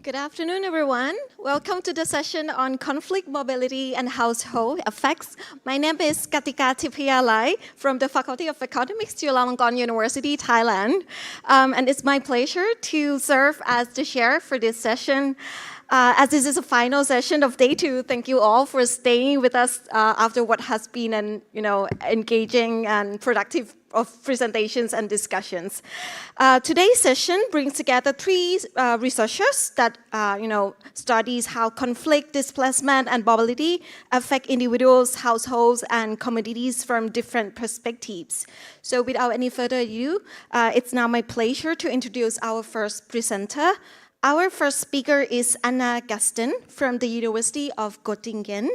Good afternoon, everyone. Welcome to the session on conflict, mobility, and household effects. My name is Katika Tipialai from the Faculty of Economics, Chulalongkorn University, Thailand. And it's my pleasure to serve as the chair for this session. As this is a final session of day 2, thank you all for staying with us after what has been an engaging and productive of presentations and discussions. Today's session brings together 3 researchers that studies how conflict, displacement, and mobility affect individuals, households, and communities from different perspectives. So without any further ado, it's now my pleasure to introduce our first presenter. Our first speaker is Gasten from the University of Göttingen.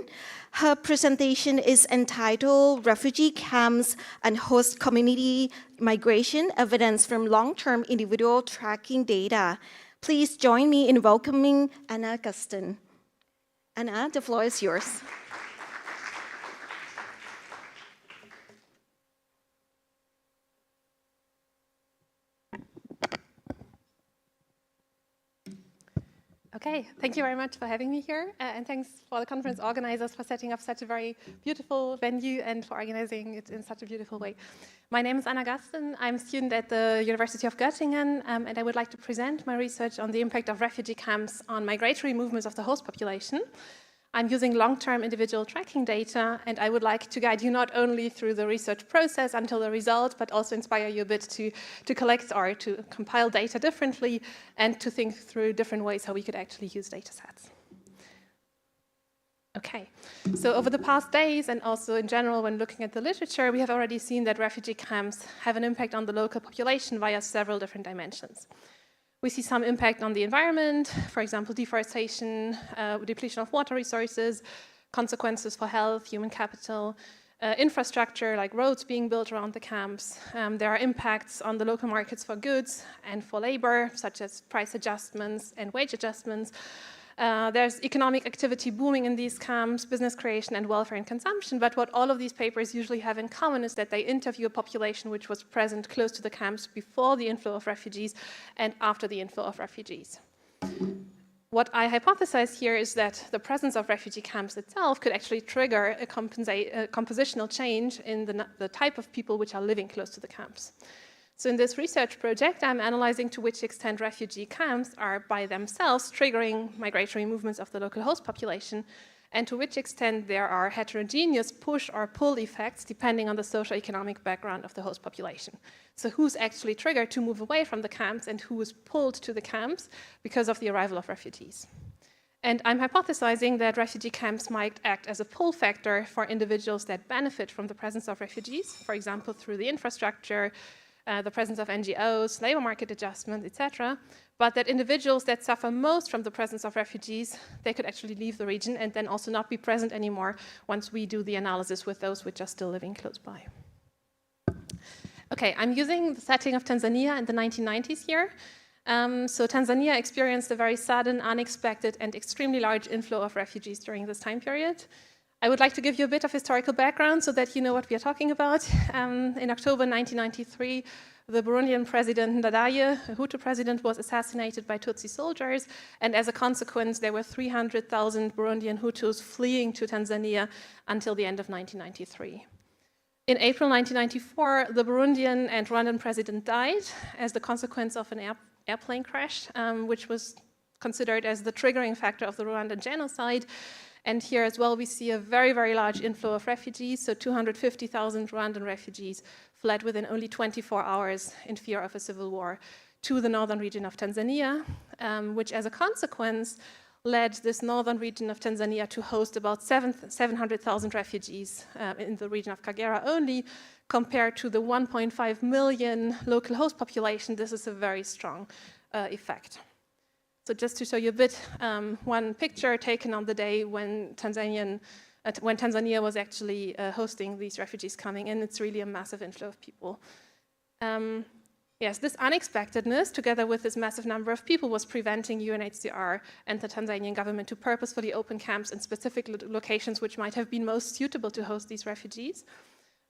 Her presentation is entitled Refugee Camps and Host Community Migration Evidence from Long-Term Individual Tracking Data. Please join me in welcoming Gasten. Anna, the floor is yours. Okay, thank you very much for having me here, and thanks for the conference organizers for setting up such a very beautiful venue and for organizing it in such a beautiful way. My name is Gasten. I'm a student at the University of Göttingen, and I would like to present my research on the impact of refugee camps on migratory movements of the host population. I'm using long-term individual tracking data, and I would like to guide you not only through the research process until the result, but also inspire you a bit to collect or to compile data differently and to think through different ways how we could actually use data sets. Okay, so over the past days and also in general when looking at the literature, we have already seen that refugee camps have an impact on the local population via several different dimensions. We see some impact on the environment, for example, deforestation, depletion of water resources, consequences for health, human capital, infrastructure like roads being built around the camps. There are impacts on the local markets for goods and for labor, such as price adjustments and wage adjustments. There's economic activity booming in these camps, business creation and welfare and consumption, but what all of these papers usually have in common is that they interview a population which was present close to the camps before the inflow of refugees and after the inflow of refugees. What I hypothesize here is that the presence of refugee camps itself could actually trigger a compositional change in the type of people which are living close to the camps. So in this research project, I'm analyzing to which extent refugee camps are by themselves triggering migratory movements of the local host population, and to which extent there are heterogeneous push or pull effects depending on the socioeconomic background of the host population. So who's actually triggered to move away from the camps and who is pulled to the camps because of the arrival of refugees. And I'm hypothesizing that refugee camps might act as a pull factor for individuals that benefit from the presence of refugees, for example, through the infrastructure, the presence of NGOs, labor market adjustment, etc., but that individuals that suffer most from the presence of refugees, they could actually leave the region and then also not be present anymore once we do the analysis with those which are still living close by. Okay, I'm using the setting of Tanzania in the 1990s here. So Tanzania experienced a very sudden, unexpected, and extremely large inflow of refugees during this time period. I would like to give you a bit of historical background so that you know what we are talking about. In October 1993, the Burundian president Ndadaye, a Hutu president, was assassinated by Tutsi soldiers, and as a consequence, there were 300,000 Burundian Hutus fleeing to Tanzania until the end of 1993. In April 1994, the Burundian and Rwandan president died as the consequence of an airplane crash, which was considered as the triggering factor of the Rwandan genocide. And here as well, we see a very, very large inflow of refugees. So 250,000 Rwandan refugees fled within only 24 hours in fear of a civil war to the northern region of Tanzania, which as a consequence led this northern region of Tanzania to host about 700,000 refugees in the region of Kagera only, compared to the 1.5 million local host population. This is a very strong effect. So just to show you a bit, one picture taken on the day when Tanzania was actually hosting these refugees coming in. It's really a massive inflow of people. Yes, this unexpectedness, together with this massive number of people, was preventing UNHCR and the Tanzanian government to purposefully open camps in specific locations which might have been most suitable to host these refugees.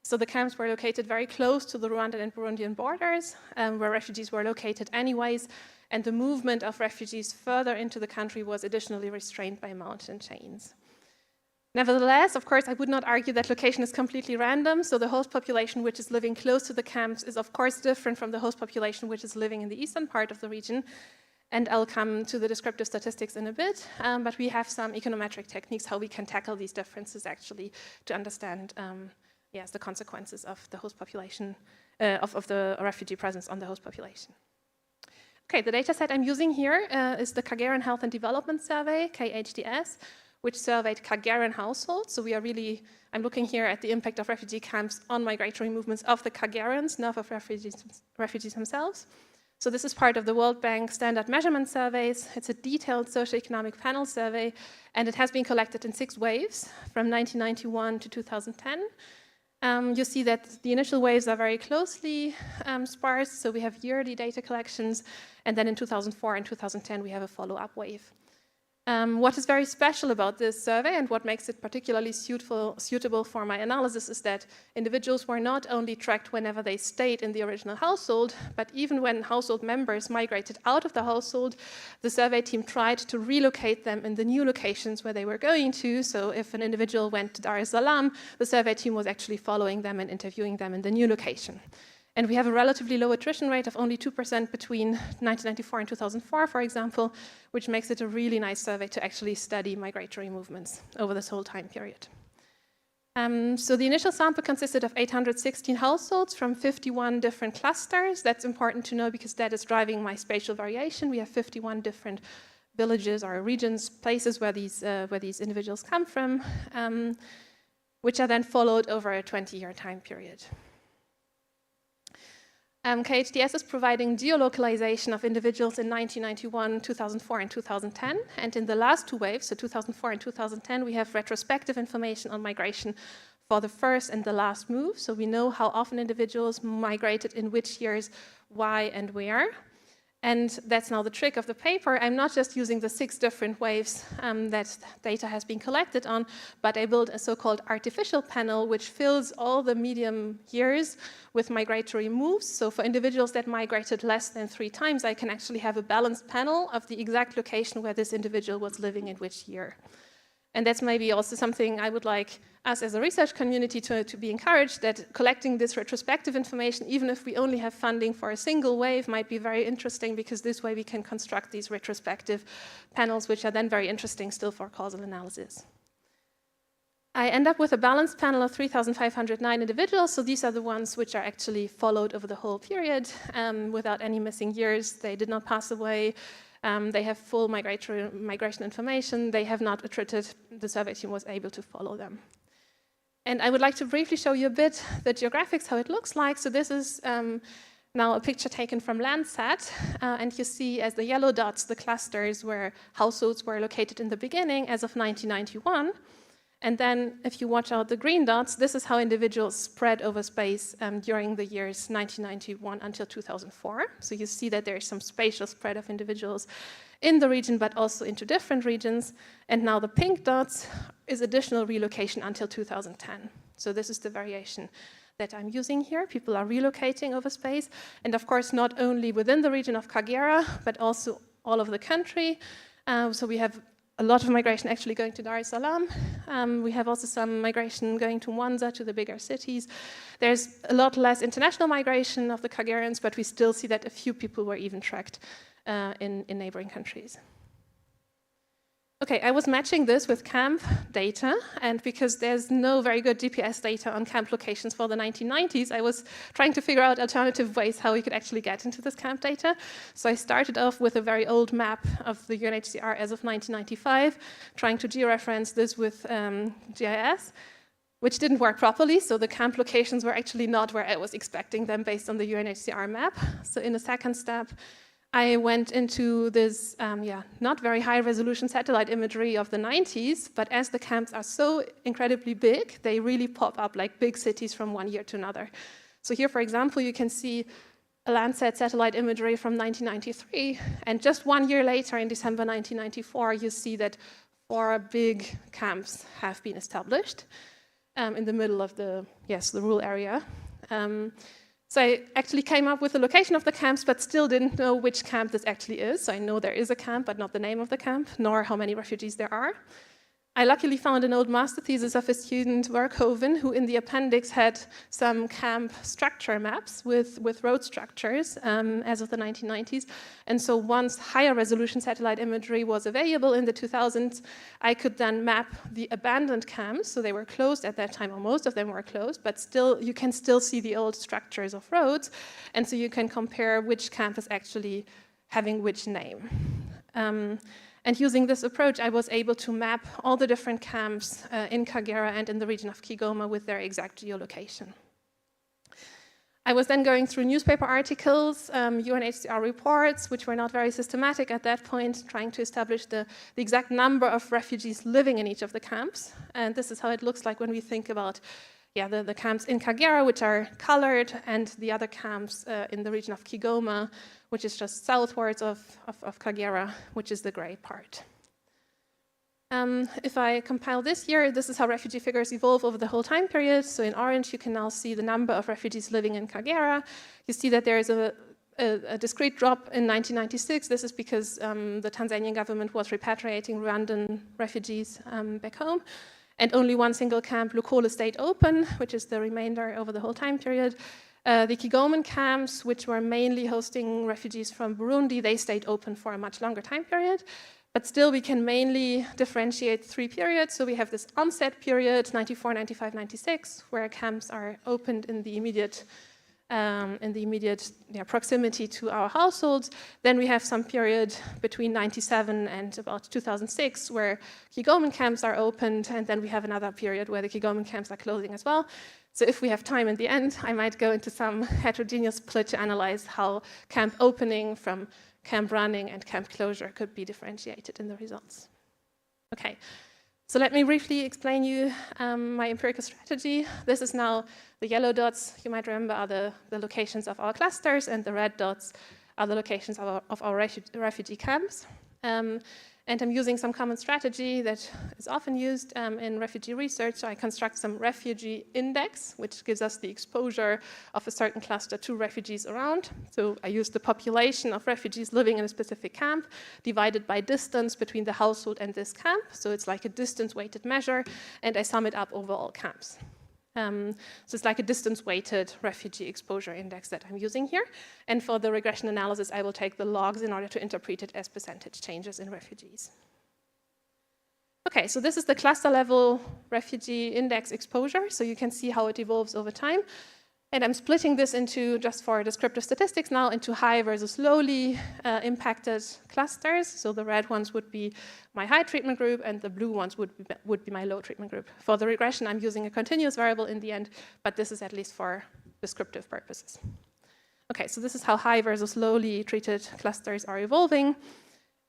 So the camps were located very close to the Rwandan and Burundian borders, where refugees were located anyways, and the movement of refugees further into the country was additionally restrained by mountain chains. Nevertheless, of course, I would not argue that location is completely random, so the host population which is living close to the camps is of course different from the host population which is living in the eastern part of the region, and I'll come to the descriptive statistics in a bit, but we have some econometric techniques how we can tackle these differences actually to understand the consequences of the host population, of the refugee presence on the host population. Okay, the data set I'm using here is the Kagerain Health and Development Survey, KHDS, which surveyed Kagerain households. So I'm looking here at the impact of refugee camps on migratory movements of the Kagerains, not of refugees themselves. So this is part of the World Bank Standard Measurement Surveys. It's a detailed socioeconomic panel survey, and it has been collected in 6 waves from 1991 to 2010. You see that the initial waves are very closely sparse, so we have yearly data collections, and then in 2004 and 2010 we have a follow-up wave. What is very special about this survey and what makes it particularly suitable for my analysis is that individuals were not only tracked whenever they stayed in the original household, but even when household members migrated out of the household, the survey team tried to relocate them in the new locations where they were going to. So if an individual went to Dar es Salaam, the survey team was actually following them and interviewing them in the new location. And we have a relatively low attrition rate of only 2% between 1994 and 2004, for example, which makes it a really nice survey to actually study migratory movements over this whole time period. So the initial sample consisted of 816 households from 51 different clusters. That's important to know because that is driving my spatial variation. We have 51 different villages or regions, places where these individuals come from, which are then followed over a 20-year time period. KHDS is providing geolocalization of individuals in 1991, 2004, and 2010. And in the last 2 waves, so 2004 and 2010, we have retrospective information on migration for the first and the last move. So we know how often individuals migrated in which years, why, and where. And that's now the trick of the paper. I'm not just using the 6 different waves that data has been collected on, but I built a so-called artificial panel which fills all the medium years with migratory moves. So for individuals that migrated less than 3 times, I can actually have a balanced panel of the exact location where this individual was living in which year. And that's maybe also something I would like us as a research community to be encouraged, that collecting this retrospective information, even if we only have funding for a single wave, might be very interesting because this way we can construct these retrospective panels, which are then very interesting still for causal analysis. I end up with a balanced panel of 3,509 individuals, so these are the ones which are actually followed over the whole period without any missing years. They did not pass away. They have full migration information. They have not attrited. The survey team was able to follow them. And I would like to briefly show you a bit the geographics, how it looks like. So this is now a picture taken from Landsat. And you see as the yellow dots, the clusters where households were located in the beginning as of 1991. And then if you watch out the green dots, this is how individuals spread over space during the years 1991 until 2004. So you see that there is some spatial spread of individuals in the region, but also into different regions. And now the pink dots is additional relocation until 2010. So this is the variation that I'm using here. People are relocating over space. And of course, not only within the region of Kagera, but also all over the country. So we have a lot of migration actually going to Dar es Salaam. We have also some migration going to Mwanza, to the bigger cities. There's a lot less international migration of the Kagerains, but we still see that a few people were even tracked in neighboring countries. Okay, I was matching this with camp data, and because there's no very good GPS data on camp locations for the 1990s, I was trying to figure out alternative ways how we could actually get into this camp data. So I started off with a very old map of the UNHCR as of 1995, trying to georeference this with GIS, which didn't work properly, so the camp locations were actually not where I was expecting them based on the UNHCR map. So in a second step, I went into this not very high resolution satellite imagery of the 90s, but as the camps are so incredibly big, they really pop up like big cities from one year to another. So here, for example, you can see a Landsat satellite imagery from 1993, and just 1 year later, in December 1994, you see that 4 big camps have been established. in the middle of the rural area. So I actually came up with the location of the camps, but still didn't know which camp this actually is. So I know there is a camp, but not the name of the camp, nor how many refugees there are. I luckily found an old master thesis of a student, Verhoeven, who in the appendix had some camp structure maps with road structures as of the 1990s. And so once higher resolution satellite imagery was available in the 2000s, I could then map the abandoned camps. So they were closed at that time, or most of them were closed, but still you can still see the old structures of roads. And so you can compare which camp is actually having which name. And using this approach, I was able to map all the different camps in Kagera and in the region of Kigoma with their exact geolocation. I was then going through newspaper articles, UNHCR reports, which were not very systematic at that point, trying to establish the exact number of refugees living in each of the camps. And this is how it looks like when we think about the camps in Kagera, which are colored, and the other camps in the region of Kigoma, which is just southwards of Kagera, which is the gray part. If I compile this here, this is how refugee figures evolve over the whole time period. So in orange, you can now see the number of refugees living in Kagera. You see that there is a discrete drop in 1996. This is because the Tanzanian government was repatriating Rwandan refugees back home. And only one single camp, Lukole, stayed open, which is the remainder over the whole time period. The Kigoman camps, which were mainly hosting refugees from Burundi, they stayed open for a much longer time period. But still, we can mainly differentiate 3 periods. So we have this onset period, 94, 95, 96, where camps are opened in the immediate proximity to our households. Then we have some period between 97 and about 2006 where Kigoman camps are opened, and then we have another period where the Kigoman camps are closing as well. So if we have time in the end, I might go into some heterogeneous split to analyze how camp opening from camp running and camp closure could be differentiated in the results. Okay. So let me briefly explain you my empirical strategy. This is now the yellow dots, you might remember, are the locations of our clusters, and the red dots are the locations of our refugee camps. And I'm using some common strategy that is often used in refugee research. So I construct some refugee index, which gives us the exposure of a certain cluster to refugees around. So I use the population of refugees living in a specific camp divided by distance between the household and this camp. So it's like a distance-weighted measure, and I sum it up over all camps. So it's like a distance-weighted refugee exposure index that I'm using here. And for the regression analysis, I will take the logs in order to interpret it as percentage changes in refugees. Okay, so this is the cluster level refugee index exposure. So you can see how it evolves over time. And I'm splitting this into, just for descriptive statistics now, into high versus lowly impacted clusters. So the red ones would be my high treatment group, and the blue ones would be my low treatment group. For the regression, I'm using a continuous variable in the end, but this is at least for descriptive purposes. Okay, so this is how high versus lowly treated clusters are evolving.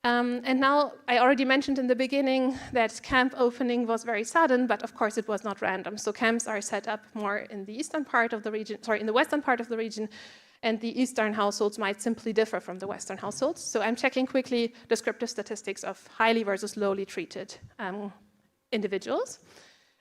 And now, I already mentioned in the beginning that camp opening was very sudden, but of course it was not random. So camps are set up more in the eastern part of the region, in the western part of the region, and the eastern households might simply differ from the western households. So I'm checking quickly descriptive statistics of highly versus lowly treated individuals.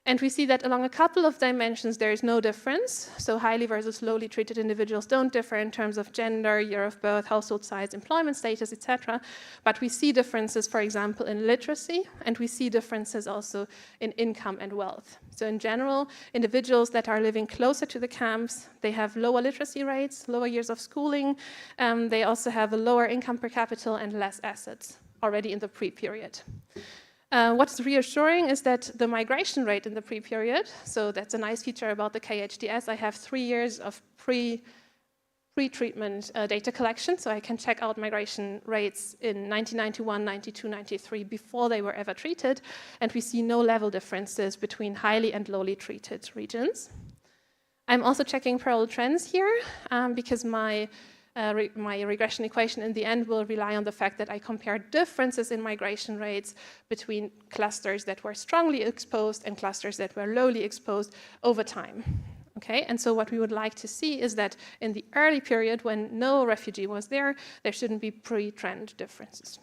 And we see that along a couple of dimensions, there is no difference. So highly versus lowly treated individuals don't differ in terms of gender, year of birth, household size, employment status, etc. But we see differences, for example, in literacy, and we see differences also in income and wealth. So in general, individuals that are living closer to the camps, they have lower literacy rates, lower years of schooling. They also have a lower income per capita and less assets already in the pre-period. What's reassuring is that the migration rate in the pre-period, so that's a nice feature about the KHDS. I have 3 years of pre-treatment data collection, so I can check out migration rates in 1991, 92, 93 before they were ever treated, and we see no level differences between highly and lowly treated regions. I'm also checking parallel trends here because my regression equation in the end will rely on the fact that I compare differences in migration rates between clusters that were strongly exposed and clusters that were lowly exposed over time. Okay, and so what we would like to see is that in the early period when no refugee was there, there shouldn't be pre-trend differences.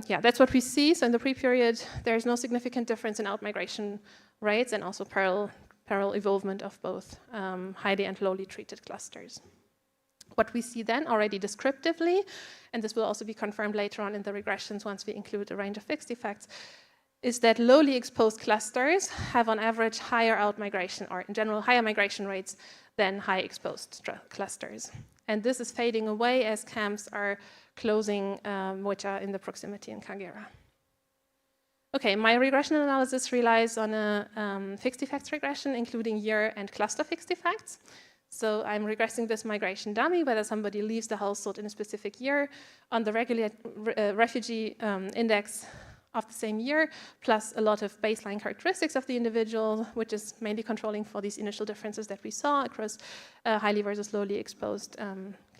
Yeah, that's what we see. So in the pre-period, there's no significant difference in out-migration rates and also parallel evolvement of both highly and lowly treated clusters. What we see then already descriptively, and this will also be confirmed later on in the regressions once we include a range of fixed effects, is that lowly exposed clusters have on average higher out-migration, or in general higher migration rates than high exposed clusters. And this is fading away as camps are closing, which are in the proximity in Kagera. Okay, my regression analysis relies on a fixed effects regression, including year and cluster fixed effects. So I'm regressing this migration dummy, whether somebody leaves the household in a specific year on the refugee index of the same year, plus a lot of baseline characteristics of the individual, which is mainly controlling for these initial differences that we saw across highly versus lowly exposed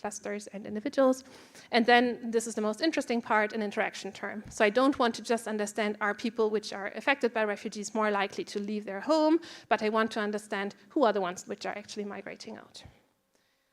clusters and individuals. And then this is the most interesting part, an interaction term. So I don't want to just understand, are people which are affected by refugees more likely to leave their home, but I want to understand who are the ones which are actually migrating out.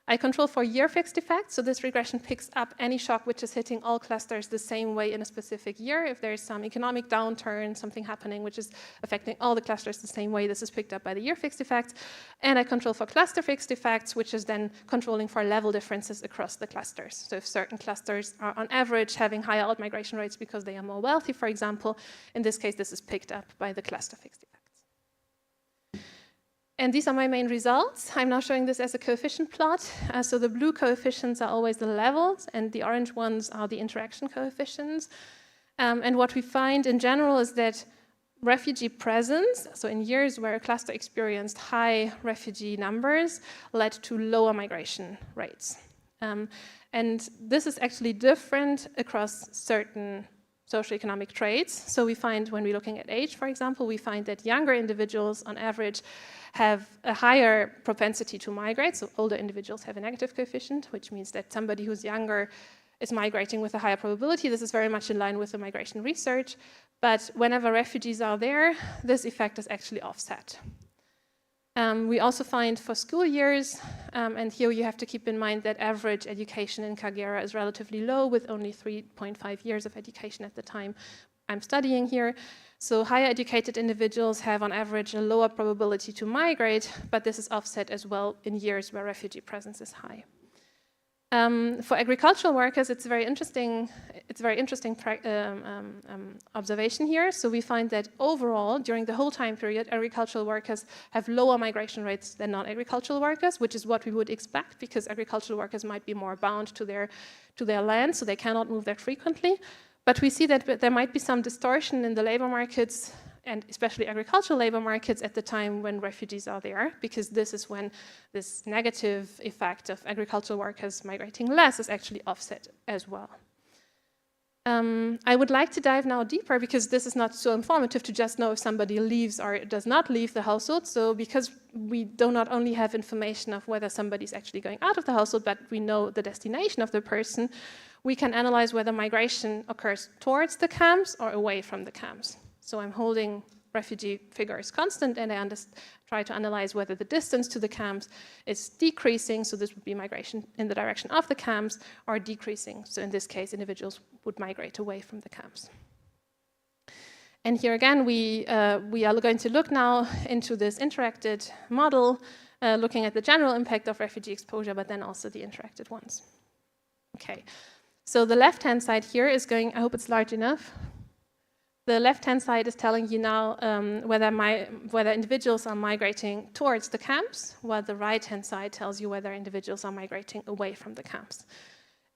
I control for year fixed effects, so this regression picks up any shock which is hitting all clusters the same way in a specific year. If there is some economic downturn, something happening which is affecting all the clusters the same way, this is picked up by the year fixed effects. And I control for cluster fixed effects, which is then controlling for level differences across the clusters. So if certain clusters are on average having higher out-migration rates because they are more wealthy, for example, in this case this is picked up by the cluster fixed effects. And these are my main results. I'm now showing this as a coefficient plot. So the blue coefficients are always the levels, and the orange ones are the interaction coefficients. And what we find in general is that refugee presence, so in years where a cluster experienced high refugee numbers, led to lower migration rates. And this is actually different across certain socioeconomic traits. So we find when we're looking at age, for example, we find that younger individuals on average have a higher propensity to migrate. So older individuals have a negative coefficient, which means that somebody who's younger is migrating with a higher probability. This is very much in line with the migration research. But whenever refugees are there, this effect is actually offset. We also find for school years, and here you have to keep in mind that average education in Kagera is relatively low, with only 3.5 years of education at the time I'm studying here. So higher educated individuals have on average a lower probability to migrate, but this is offset as well in years where refugee presence is high. For agricultural workers, it's a very interesting observation here. So we find that overall, during the whole time period, agricultural workers have lower migration rates than non-agricultural workers, which is what we would expect, because agricultural workers might be more bound to their land, so they cannot move that frequently. But we see that there might be some distortion in the labor markets, and especially agricultural labor markets, at the time when refugees are there, because this is when this negative effect of agricultural workers migrating less is actually offset as well. I would like to dive now deeper, because this is not so informative to just know if somebody leaves or does not leave the household. So because we do not only have information of whether somebody is actually going out of the household, but we know the destination of the person, we can analyze whether migration occurs towards the camps or away from the camps. So I'm holding refugee figures constant, and I try to analyze whether the distance to the camps is decreasing, so this would be migration in the direction of the camps, or decreasing, so in this case individuals would migrate away from the camps. And here again we are going to look now into this interacted model, looking at the general impact of refugee exposure, but then also the interacted ones. Okay, so the left-hand side here is going, I hope it's large enough. The left-hand side is telling you now whether individuals are migrating towards the camps, while the right-hand side tells you whether individuals are migrating away from the camps.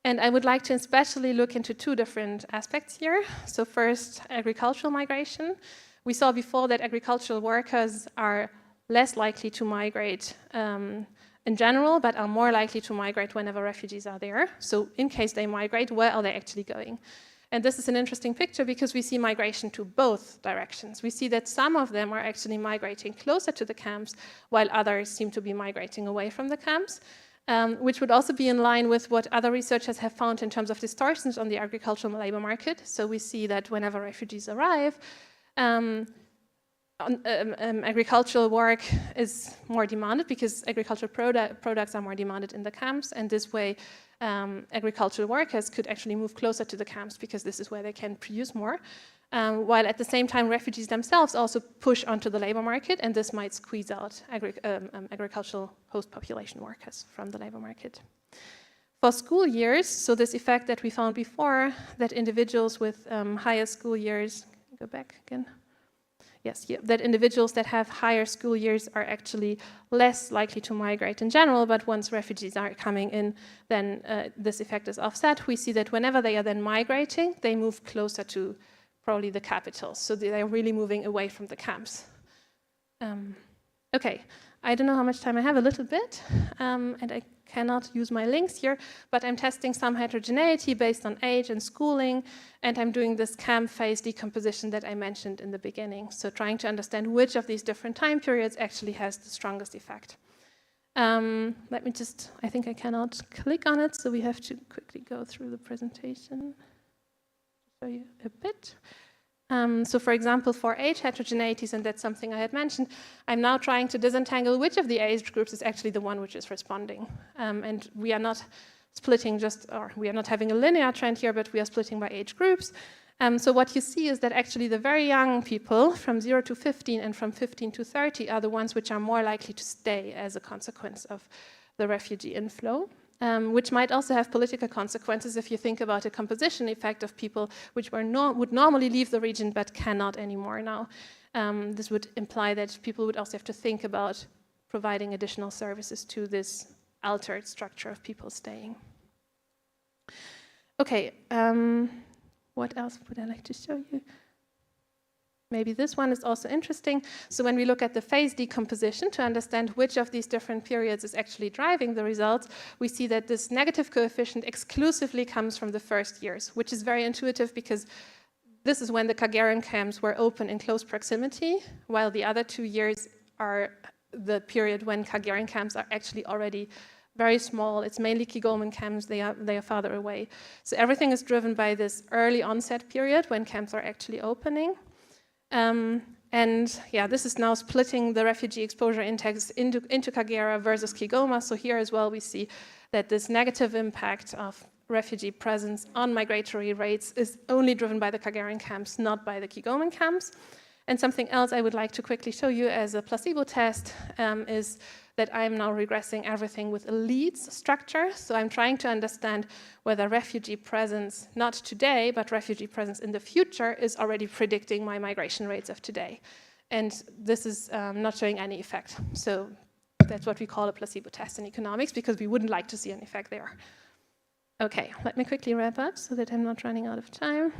And I would like to especially look into two different aspects here. So first, agricultural migration. We saw before that agricultural workers are less likely to migrate in general, but are more likely to migrate whenever refugees are there. So in case they migrate, where are they actually going? And this is an interesting picture because we see migration to both directions. We see that some of them are actually migrating closer to the camps, while others seem to be migrating away from the camps, which would also be in line with what other researchers have found in terms of distortions on the agricultural labor market. So we see that whenever refugees arrive, agricultural work is more demanded because agricultural products are more demanded in the camps, and this way agricultural workers could actually move closer to the camps because this is where they can produce more. While at the same time, refugees themselves also push onto the labor market, and this might squeeze out agricultural host population workers from the labor market. For school years, so this effect that we found before, that individuals with higher school years, go back again. Yes, yeah, that individuals that have higher school years are actually less likely to migrate in general, but once refugees are coming in, then this effect is offset. We see that whenever they are then migrating, they move closer to probably the capitals, so they are really moving away from the camps. Okay, I don't know how much time I have, a little bit, and I cannot use my links here, but I'm testing some heterogeneity based on age and schooling, and I'm doing this camp phase decomposition that I mentioned in the beginning, so trying to understand which of these different time periods actually has the strongest effect. Let me just, I think I cannot click on it, so we have to quickly go through the presentation. Show you a bit. So for example, for age heterogeneities, and that's something I had mentioned, I'm now trying to disentangle which of the age groups is actually the one which is responding. And we are not splitting we are not having a linear trend here, but we are splitting by age groups. So what you see is that actually the very young people from 0 to 15 and from 15 to 30 are the ones which are more likely to stay as a consequence of the refugee inflow. Which might also have political consequences if you think about a composition effect of people which would normally leave the region but cannot anymore now. This would imply that people would also have to think about providing additional services to this altered structure of people staying. Okay, what else would I like to show you? Maybe this one is also interesting. So when we look at the phase decomposition to understand which of these different periods is actually driving the results, we see that this negative coefficient exclusively comes from the first years, which is very intuitive because this is when the Kagera camps were open in close proximity, while the other 2 years are the period when Kagera camps are actually already very small. It's mainly Kigoma camps, they are farther away. So everything is driven by this early onset period when camps are actually opening. And yeah, this is now splitting the refugee exposure index into Kagera versus Kigoma. So here as well, we see that this negative impact of refugee presence on migratory rates is only driven by the Kagera camps, not by the Kigoma camps. And something else I would like to quickly show you as a placebo test is that I'm now regressing everything with a leads structure. So I'm trying to understand whether refugee presence, not today, but refugee presence in the future is already predicting my migration rates of today. And this is not showing any effect. So that's what we call a placebo test in economics, because we wouldn't like to see an effect there. Okay, let me quickly wrap up so that I'm not running out of time.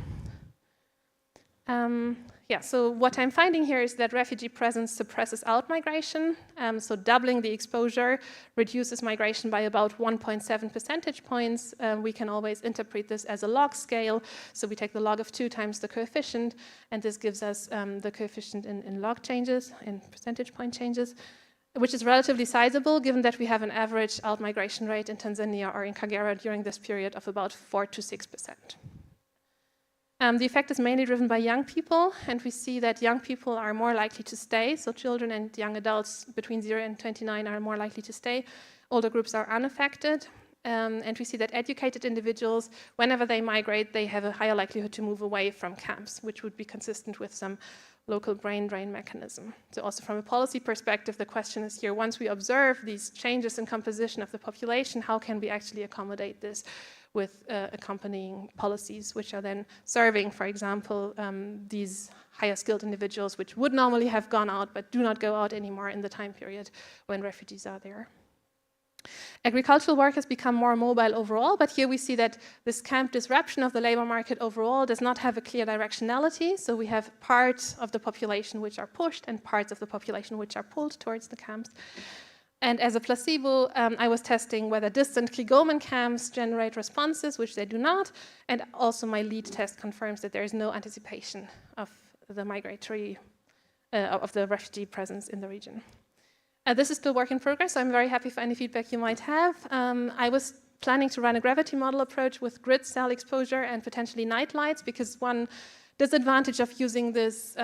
Yeah, so what I'm finding here is that refugee presence suppresses out migration. So doubling the exposure reduces migration by about 1.7 percentage points. We can always interpret this as a log scale. So we take the log of 2 times the coefficient, and this gives us the coefficient in log changes, in percentage point changes, which is relatively sizable given that we have an average out migration rate in Tanzania or in Kagera during this period of about 4 to 6%. The effect is mainly driven by young people, and we see that young people are more likely to stay. So children and young adults between 0 and 29 are more likely to stay. Older groups are unaffected. And we see that educated individuals, whenever they migrate, they have a higher likelihood to move away from camps, which would be consistent with some local brain drain mechanism. So also from a policy perspective, the question is here, once we observe these changes in composition of the population, how can we actually accommodate this with accompanying policies, which are then serving, for example, these higher skilled individuals, which would normally have gone out, but do not go out anymore in the time period when refugees are there. Agricultural workers become more mobile overall, but here we see that this camp disruption of the labor market overall does not have a clear directionality. So we have parts of the population which are pushed and parts of the population which are pulled towards the camps. And as a placebo, I was testing whether distant Kigoman camps generate responses, which they do not. And also my lead test confirms that there is no anticipation of the of the refugee presence in the region. This is still work in progress, so I'm very happy for any feedback you might have. I was planning to run a gravity model approach with grid cell exposure and potentially night lights, because one disadvantage of using this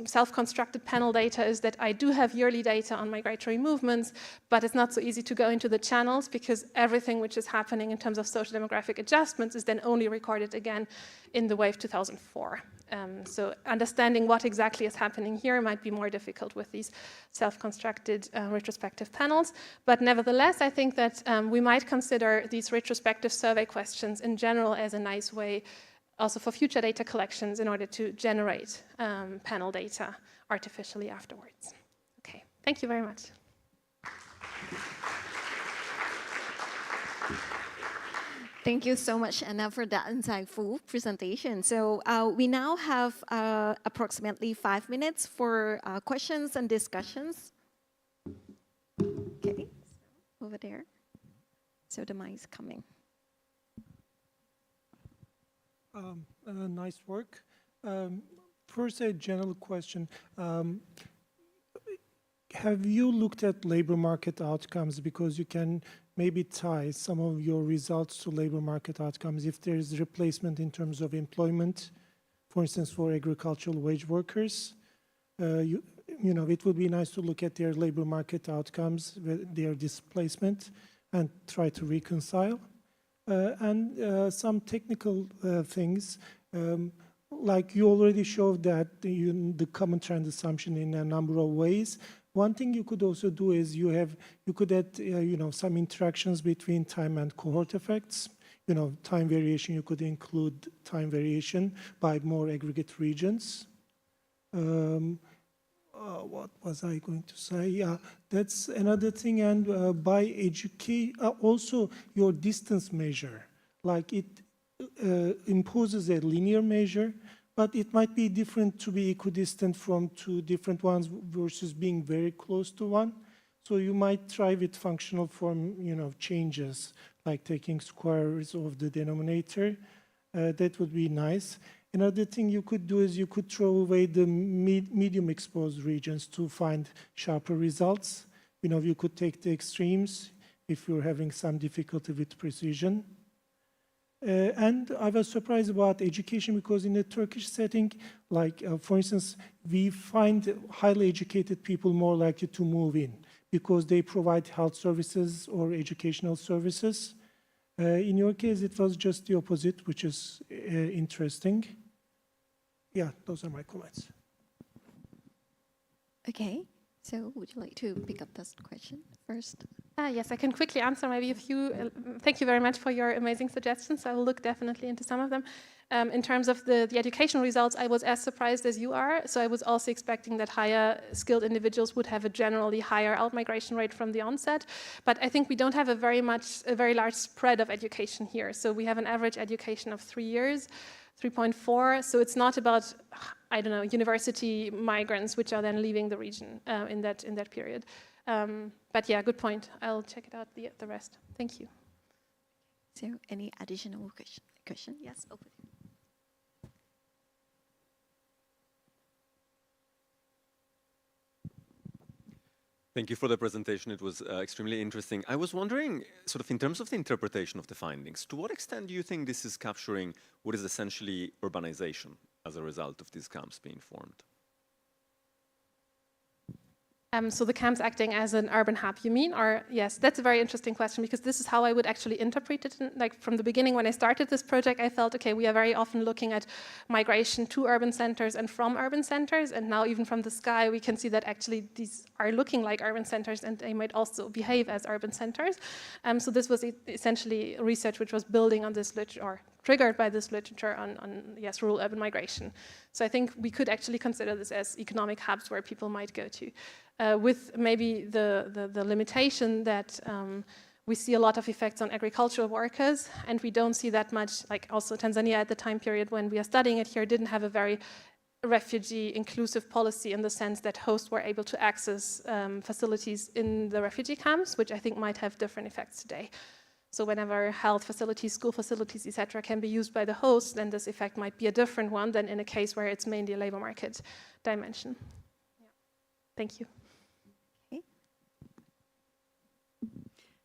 self-constructed panel data is that I do have yearly data on migratory movements, but it's not so easy to go into the channels because everything which is happening in terms of social demographic adjustments is then only recorded again in the wave 2004. So understanding what exactly is happening here might be more difficult with these self-constructed retrospective panels. But nevertheless, I think that we might consider these retrospective survey questions in general as a nice way also for future data collections in order to generate panel data artificially afterwards. Okay, thank you very much. Thank you so much, Anna, for that insightful presentation. So we now have approximately 5 minutes for questions and discussions. Okay, over there. So the mic is coming. Nice work. First, a general question. Have you looked at labor market outcomes? Because you can maybe tie some of your results to labor market outcomes. If there is replacement in terms of employment, for instance, for agricultural wage workers, you know, it would be nice to look at their labor market outcomes, their displacement, and try to reconcile. And some technical things, like you already showed that the common trend assumption in a number of ways. One thing you could also do is you could add you know, some interactions between time and cohort effects. You know, time variation, you could include time variation by more aggregate regions. What was I going to say? Yeah, that's another thing. And by educate, also your distance measure, like it imposes a linear measure, but it might be different to be equidistant from two different ones versus being very close to one. So you might try with functional form, you know, changes, like taking squares of the denominator. That would be nice. Another thing you could do is you could throw away the medium exposed regions to find sharper results. You know, you could take the extremes if you're having some difficulty with precision. And I was surprised about education because in the Turkish setting, like for instance, we find highly educated people more likely to move in because they provide health services or educational services. In your case, it was just the opposite, which is interesting. Yeah, those are my comments. Okay, so would you like to pick up this question first? Yes, I can quickly answer maybe a few. Thank you very much for your amazing suggestions. I will look definitely into some of them. In terms of the educational results, I was as surprised as you are. So I was also expecting that higher skilled individuals would have a generally higher out-migration rate from the onset. But I think we don't have a very large spread of education here. So we have an average education of 3 years, 3.4. So it's not about, I don't know, university migrants which are then leaving the region in that period. But yeah, good point. I'll check it out, the rest. Thank you. So any additional question? Yes, over there. Thank you for the presentation. It was extremely interesting. I was wondering, sort of in terms of the interpretation of the findings, to what extent do you think this is capturing what is essentially urbanization as a result of these camps being formed? So the camps acting as an urban hub, you mean? Or yes, that's a very interesting question because this is how I would actually interpret it. Like from the beginning when I started this project, I felt, okay, we are very often looking at migration to urban centers and from urban centers. And now even from the sky, we can see that actually these are looking like urban centers and they might also behave as urban centers. So this was essentially research which was building on this literature, or triggered by this literature on yes, rural urban migration. So I think we could actually consider this as economic hubs where people might go to. With maybe the limitation that we see a lot of effects on agricultural workers, and we don't see that much, like also Tanzania at the time period when we are studying it here didn't have a very refugee inclusive policy in the sense that hosts were able to access facilities in the refugee camps, which I think might have different effects today. So whenever health facilities, school facilities, etc., can be used by the host, then this effect might be a different one than in a case where it's mainly a labor market dimension. Yeah. Thank you.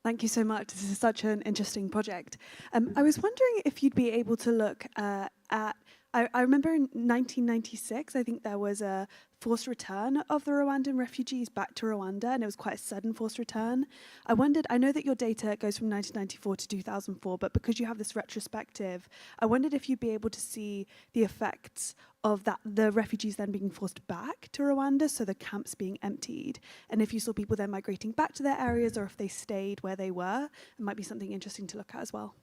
Thank you so much. This is such an interesting project. I was wondering if you'd be able to look at I remember in 1996, I think there was a forced return of the Rwandan refugees back to Rwanda, and it was quite a sudden forced return. I wondered, I know that your data goes from 1994 to 2004, but because you have this retrospective, I wondered if you'd be able to see the effects of that, the refugees then being forced back to Rwanda, so the camps being emptied, and if you saw people then migrating back to their areas, or if they stayed where they were. It might be something interesting to look at as well.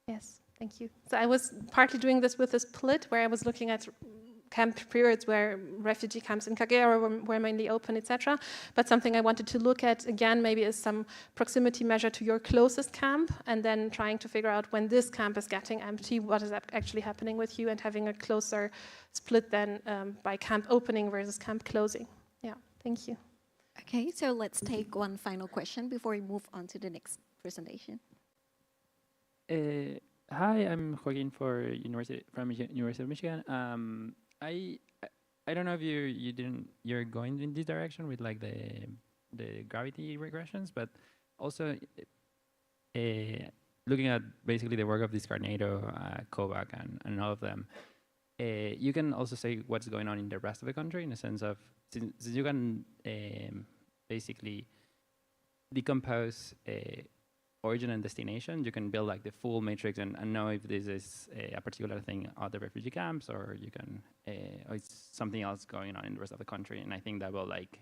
Yes, thank you. So I was partly doing this with a split where I was looking at camp periods where refugee camps in Kagera were mainly open, etc. But something I wanted to look at again maybe is some proximity measure to your closest camp, and then trying to figure out when this camp is getting empty, what is actually happening with you, and having a closer split then by camp opening versus camp closing. Yeah, thank you. Okay, so let's take one final question before we move on to the next presentation. Hi, I'm Joaquin from University of Michigan. I don't know if you're going in this direction with like the gravity regressions, but also looking at basically the work of Discarnato, Kovac, and all of them. You can also say what's going on in the rest of the country in the sense of since you can basically decompose origin and destination, you can build like the full matrix and know if this is a particular thing at the refugee camps, or you can, or it's something else going on in the rest of the country. And I think that will like,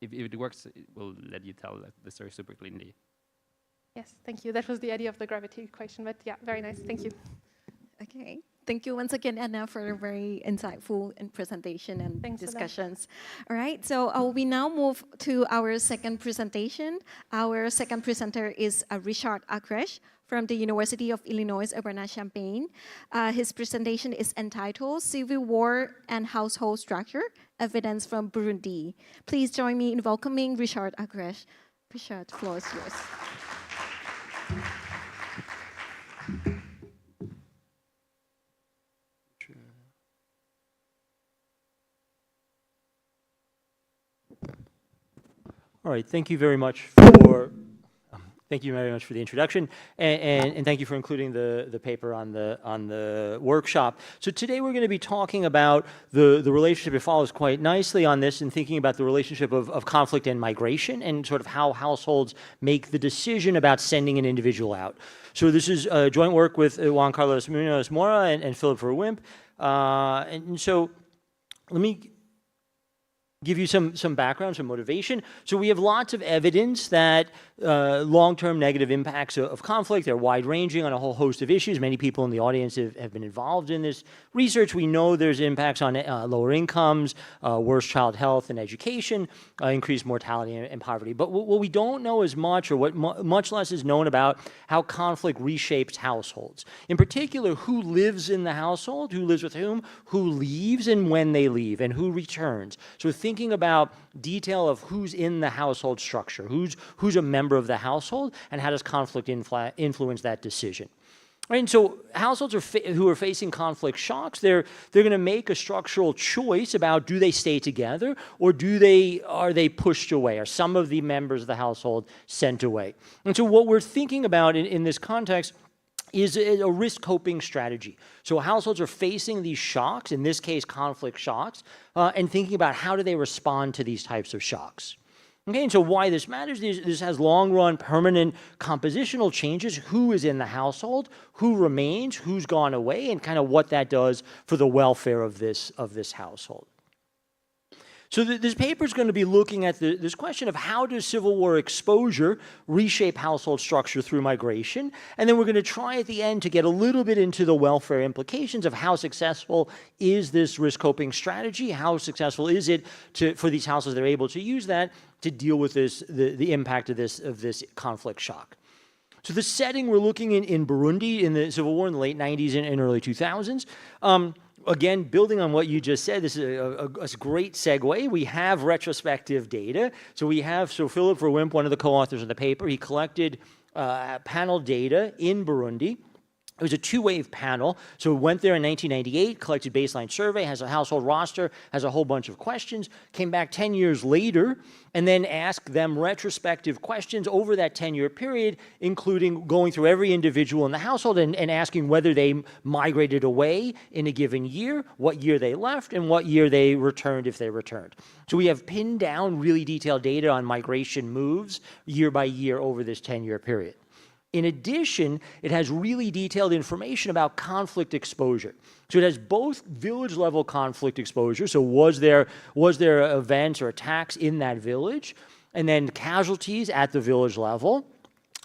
if it works, it will let you tell the story super cleanly. Yes, thank you. That was the idea of the gravity equation, but yeah, very nice. Thank you. Okay, thank you once again, Anna, for a very insightful presentation and Thanks discussions. All right, so we now move to our second presentation. Our second presenter is Richard Akresh from the University of Illinois Urbana-Champaign. His presentation is entitled Civil War and Household Structure, Evidence from Burundi. Please join me in welcoming Richard Akresh. Richard, the floor is yours. All right, thank you very much for the introduction, and thank you for including the paper on the workshop. So today we're going to be talking about the relationship. It follows quite nicely on this, and thinking about the relationship of conflict and migration, and sort of how households make the decision about sending an individual out. So this is joint work with Juan Carlos Munoz Mora and Philip Verwimp, and so let me give you some background, some motivation. So we have lots of evidence that long-term negative impacts of conflict, they're wide-ranging on a whole host of issues. Many people in the audience have been involved in this research. We know there's impacts on lower incomes, worse child health and education, increased mortality and poverty. But what we don't know as much, or what much less is known about how conflict reshapes households. In particular, who lives in the household, who lives with whom, who leaves and when they leave, and who returns. So thinking about detail of who's in the household structure, who's a member of the household, and how does conflict influence that decision. Right, and so households who are facing conflict shocks, they're going to make a structural choice about, do they stay together, or are they pushed away? Are some of the members of the household sent away? And so what we're thinking about in this context is a risk coping strategy. So households are facing these shocks, in this case conflict shocks, and thinking about how do they respond to these types of shocks. Okay, and so why this matters, this has long-run permanent compositional changes. Who is in the household, who remains, who's gone away, and kind of what that does for the welfare of this household. So this paper is going to be looking at this question of how does Civil War exposure reshape household structure through migration, and then we're going to try at the end to get a little bit into the welfare implications of how successful is this risk coping strategy, how successful is it for these households that are able to use that to deal with the impact of this conflict shock. So the setting we're looking in Burundi in the Civil War in the late 90s and early 2000s. Again, building on what you just said, this is a great segue. We have retrospective data. So Philip Verwimp, one of the co-authors of the paper, he collected panel data in Burundi It was a two-wave panel. So it went there in 1998, collected baseline survey, has a household roster, has a whole bunch of questions, came back 10 years later, and then asked them retrospective questions over that 10-year period, including going through every individual in the household and asking whether they migrated away in a given year, what year they left, and what year they returned if they returned. So we have pinned down really detailed data on migration moves year by year over this 10-year period. In addition, it has really detailed information about conflict exposure. So it has both village-level conflict exposure, so was there events or attacks in that village, and then casualties at the village level.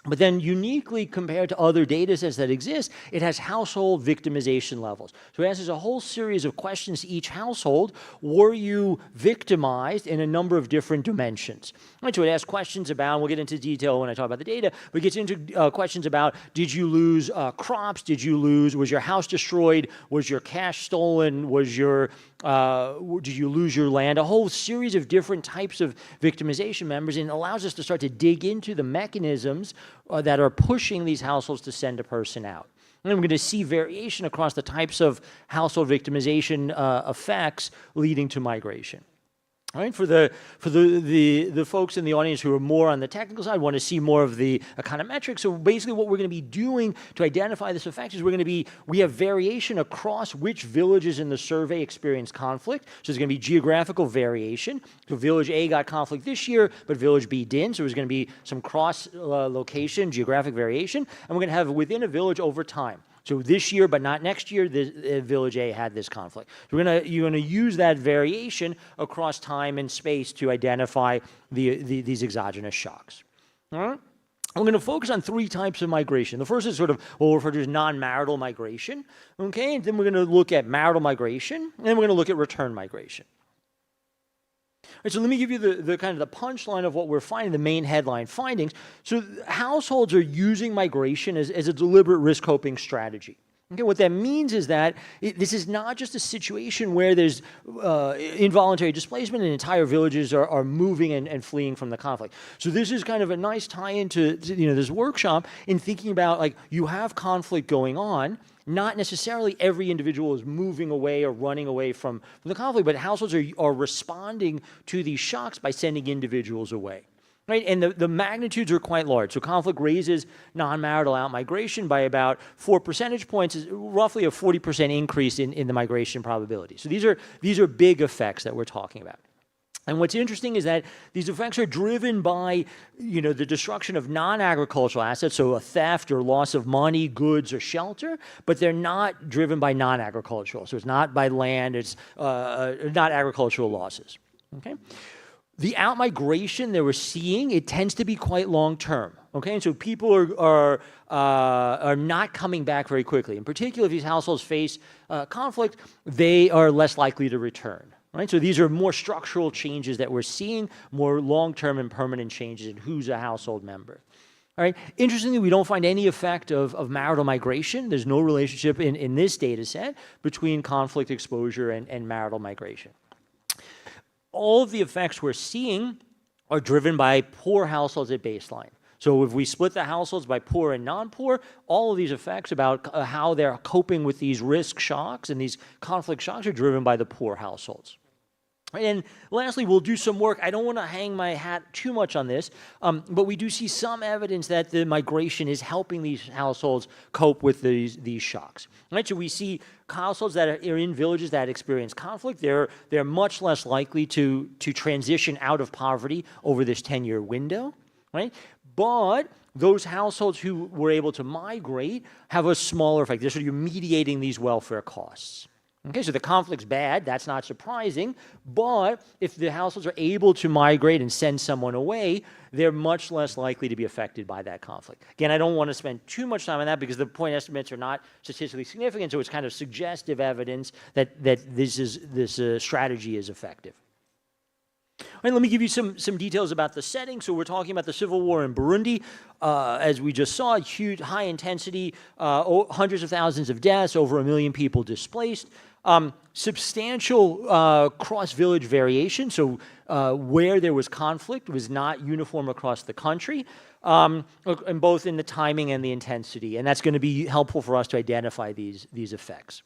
But then uniquely compared to other data sets that exist, it has household victimization levels. So it answers a whole series of questions to each household. Were you victimized in a number of different dimensions? Right, so it asks questions about, we'll get into detail when I talk about the data, but it gets into questions about, did you lose crops? Was your house destroyed? Was your cash stolen? Did you lose your land? A whole series of different types of victimization members, and it allows us to start to dig into the mechanisms that are pushing these households to send a person out. And then we're going to see variation across the types of household victimization effects leading to migration. All right, for the folks in the audience who are more on the technical side, want to see more of the econometrics. So basically what we're going to be doing to identify this effect is we have variation across which villages in the survey experience conflict. So there's going to be geographical variation. So village A got conflict this year, but village B didn't. So there's going to be some cross-location geographic variation. And we're going to have within a village over time. So this year, but not next year, the village A had this conflict. So you're going to use that variation across time and space to identify these exogenous shocks. All right? We're going to focus on three types of migration. The first is sort of what we'll refer to as non-marital migration. Okay, and then we're going to look at marital migration, and then we're going to look at return migration. Right, so let me give you the kind of the punchline of what we're finding, the main headline findings. So households are using migration as a deliberate risk coping strategy. Okay, what that means is that this is not just a situation where there's involuntary displacement and entire villages are moving and fleeing from the conflict. So this is kind of a nice tie-in to this workshop in thinking about, like, you have conflict going on. Not necessarily every individual is moving away or running away from the conflict, but households are responding to these shocks by sending individuals away. Right? And the magnitudes are quite large. So conflict raises non-marital out-migration by about 4 percentage points, is roughly a 40% increase in the migration probability. So these are big effects that we're talking about. And what's interesting is that these effects are driven by, the destruction of non-agricultural assets, so a theft or loss of money, goods, or shelter, but they're not driven by non-agricultural. So it's not by land, it's not agricultural losses. Okay? The out-migration that we're seeing, it tends to be quite long-term. Okay, and so people are not coming back very quickly. In particular, if these households face conflict, they are less likely to return. Right? So these are more structural changes that we're seeing, more long-term and permanent changes in who's a household member. All right. Interestingly, we don't find any effect of marital migration. There's no relationship in this data set between conflict exposure and marital migration. All of the effects we're seeing are driven by poor households at baseline. So if we split the households by poor and non-poor, all of these effects about how they're coping with these risk shocks and these conflict shocks are driven by the poor households. And lastly, we'll do some work. I don't want to hang my hat too much on this, but we do see some evidence that the migration is helping these households cope with these shocks. Right? So we see households that are in villages that experience conflict. They're much less likely to transition out of poverty over this 10-year window. Right? But those households who were able to migrate have a smaller effect. They're sort of mediating these welfare costs. Okay, so the conflict's bad, that's not surprising, but if the households are able to migrate and send someone away, they're much less likely to be affected by that conflict. Again, I don't want to spend too much time on that because the point estimates are not statistically significant, so it's kind of suggestive evidence that this strategy is effective. All right, let me give you some details about the setting. So we're talking about the civil war in Burundi. As we just saw, huge, high intensity, hundreds of thousands of deaths, over 1 million people displaced. Substantial cross-village variation, so where there was conflict was not uniform across the country, and both in the timing and the intensity, and that's going to be helpful for us to identify these effects.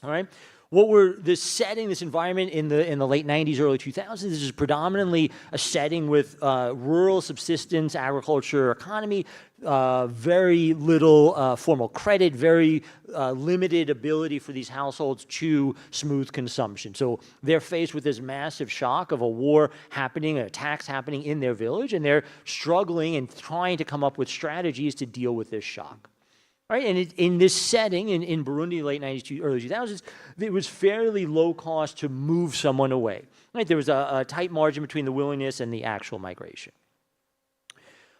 All right. This setting, this environment in the late 90s, early 2000s, this is predominantly a setting with rural subsistence, agriculture, economy, very little formal credit, very limited ability for these households to smooth consumption. So they're faced with this massive shock of a war happening, attacks happening in their village, and they're struggling and trying to come up with strategies to deal with this shock. Right, and in this setting, in Burundi, late 90s, early 2000s, it was fairly low cost to move someone away. Right, there was a tight margin between the willingness and the actual migration.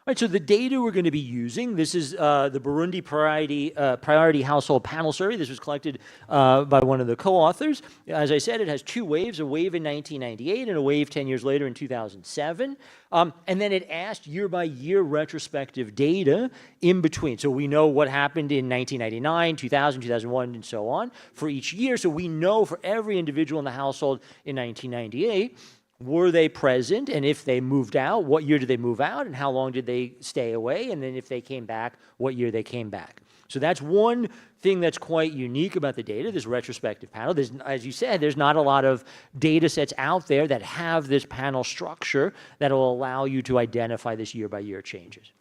All right, so the data we're going to be using, this is the Burundi Priority Household Panel Survey. This was collected by one of the co-authors. As I said, it has two waves, a wave in 1998 and a wave 10 years later in 2007. And then it asked year-by-year retrospective data in between. So we know what happened in 1999, 2000, 2001, and so on for each year. So we know for every individual in the household in 1998, were they present, and if they moved out, what year did they move out, and how long did they stay away, and then if they came back, what year they came back. So that's one thing that's quite unique about the data, this retrospective panel. As you said, there's not a lot of data sets out there that have this panel structure that will allow you to identify this year-by-year changes.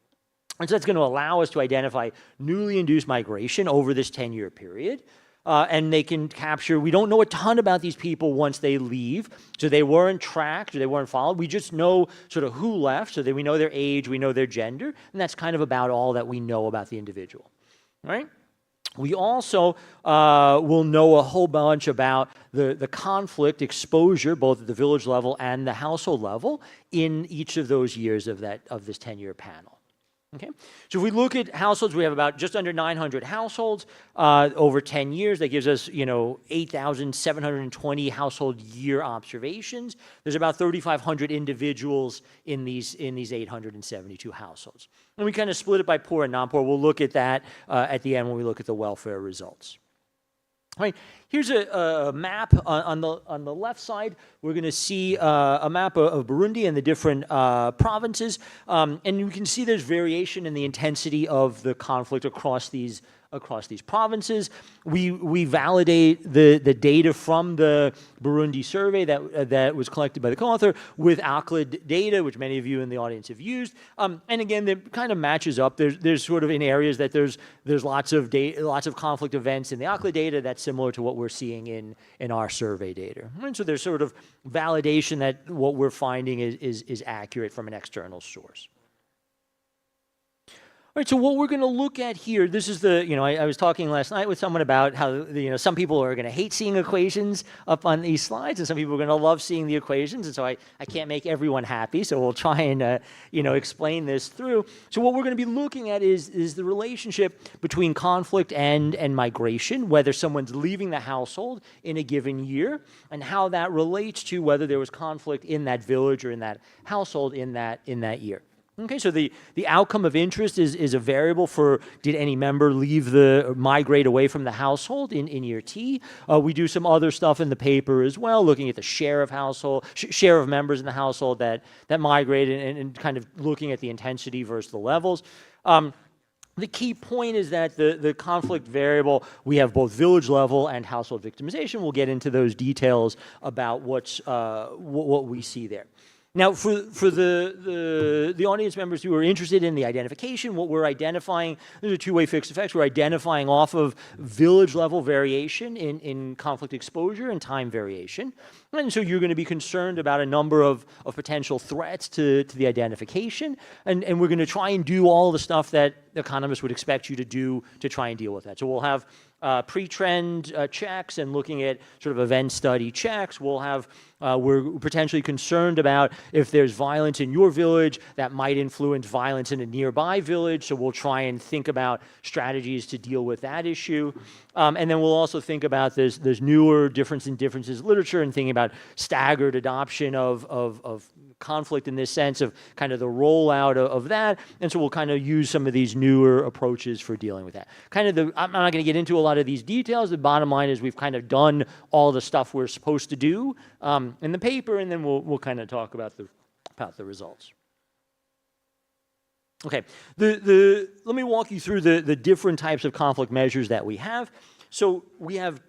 And so that's going to allow us to identify newly induced migration over this 10-year period. And they can capture, we don't know a ton about these people once they leave, so they weren't tracked or they weren't followed. We just know sort of who left, so that we know their age, we know their gender, and that's kind of about all that we know about the individual. All right? We also will know a whole bunch about the conflict exposure, both at the village level and the household level, in each of those years of this 10-year panel. Okay, so if we look at households, we have about just under 900 households over 10 years. That gives us, 8,720 household year observations. There's about 3,500 individuals in these 872 households. And we kind of split it by poor and non-poor. We'll look at that at the end when we look at the welfare results. All right, here's a map on the left side. We're going to see a map of Burundi and the different provinces, and you can see there's variation in the intensity of the conflict across these provinces. We validate the data from the Burundi survey that was collected by the co-author with ACLED data, which many of you in the audience have used. And again, it kind of matches up. There's sort of in areas that there's lots of conflict events in the ACLED data that's similar to what we're seeing in our survey data. And so there's sort of validation that what we're finding is accurate from an external source. All right, so what we're going to look at here, this is I was talking last night with someone about how, some people are going to hate seeing equations up on these slides, and some people are going to love seeing the equations, and so I can't make everyone happy, so we'll try and, explain this through. So what we're going to be looking at is the relationship between conflict and migration, whether someone's leaving the household in a given year, and how that relates to whether there was conflict in that village or in that household in that year. Okay, so the outcome of interest is a variable for did any member migrate away from the household in year T. We do some other stuff in the paper as well, looking at the share of members in the household that migrated and kind of looking at the intensity versus the levels. The key point is that the conflict variable, we have both village level and household victimization. We'll get into those details about what we see there. Now, for the audience members who are interested in the identification, what we're identifying, there's a two-way fixed effects. We're identifying off of village-level variation in conflict exposure and time variation. And so you're going to be concerned about a number of potential threats to the identification. And we're going to try and do all the stuff that economists would expect you to do to try and deal with that. So we'll have pre-trend checks and looking at sort of event study checks. We'll have, we're potentially concerned about if there's violence in your village that might influence violence in a nearby village, so we'll try and think about strategies to deal with that issue. And then we'll also think about there's newer differences literature and thinking about staggered adoption of conflict in this sense of kind of the rollout of that. And so we'll kind of use some of these newer approaches for dealing with that. I'm not going to get into a lot of these details. The bottom line is we've kind of done all the stuff we're supposed to do in the paper, and then we'll kind of talk about the results. Okay, let me walk you through the different types of conflict measures that we have. So we have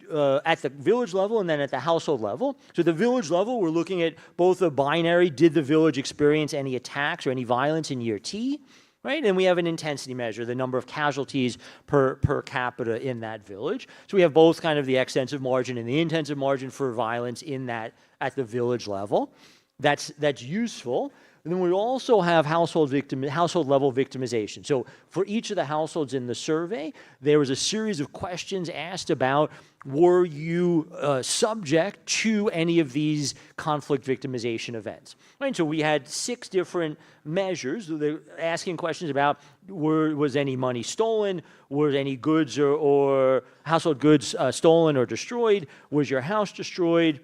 at the village level and then at the household level. So at the village level, we're looking at both a binary, did the village experience any attacks or any violence in year T, right? And we have an intensity measure, the number of casualties per capita in that village. So we have both kind of the extensive margin and the intensive margin for violence in that at the village level. That's useful. And then we also have household level victimization. So for each of the households in the survey, there was a series of questions asked about, were you subject to any of these conflict victimization events? Right, so we had 6 different measures. They're asking questions about, was any money stolen? Were any goods or household goods stolen or destroyed? Was your house destroyed?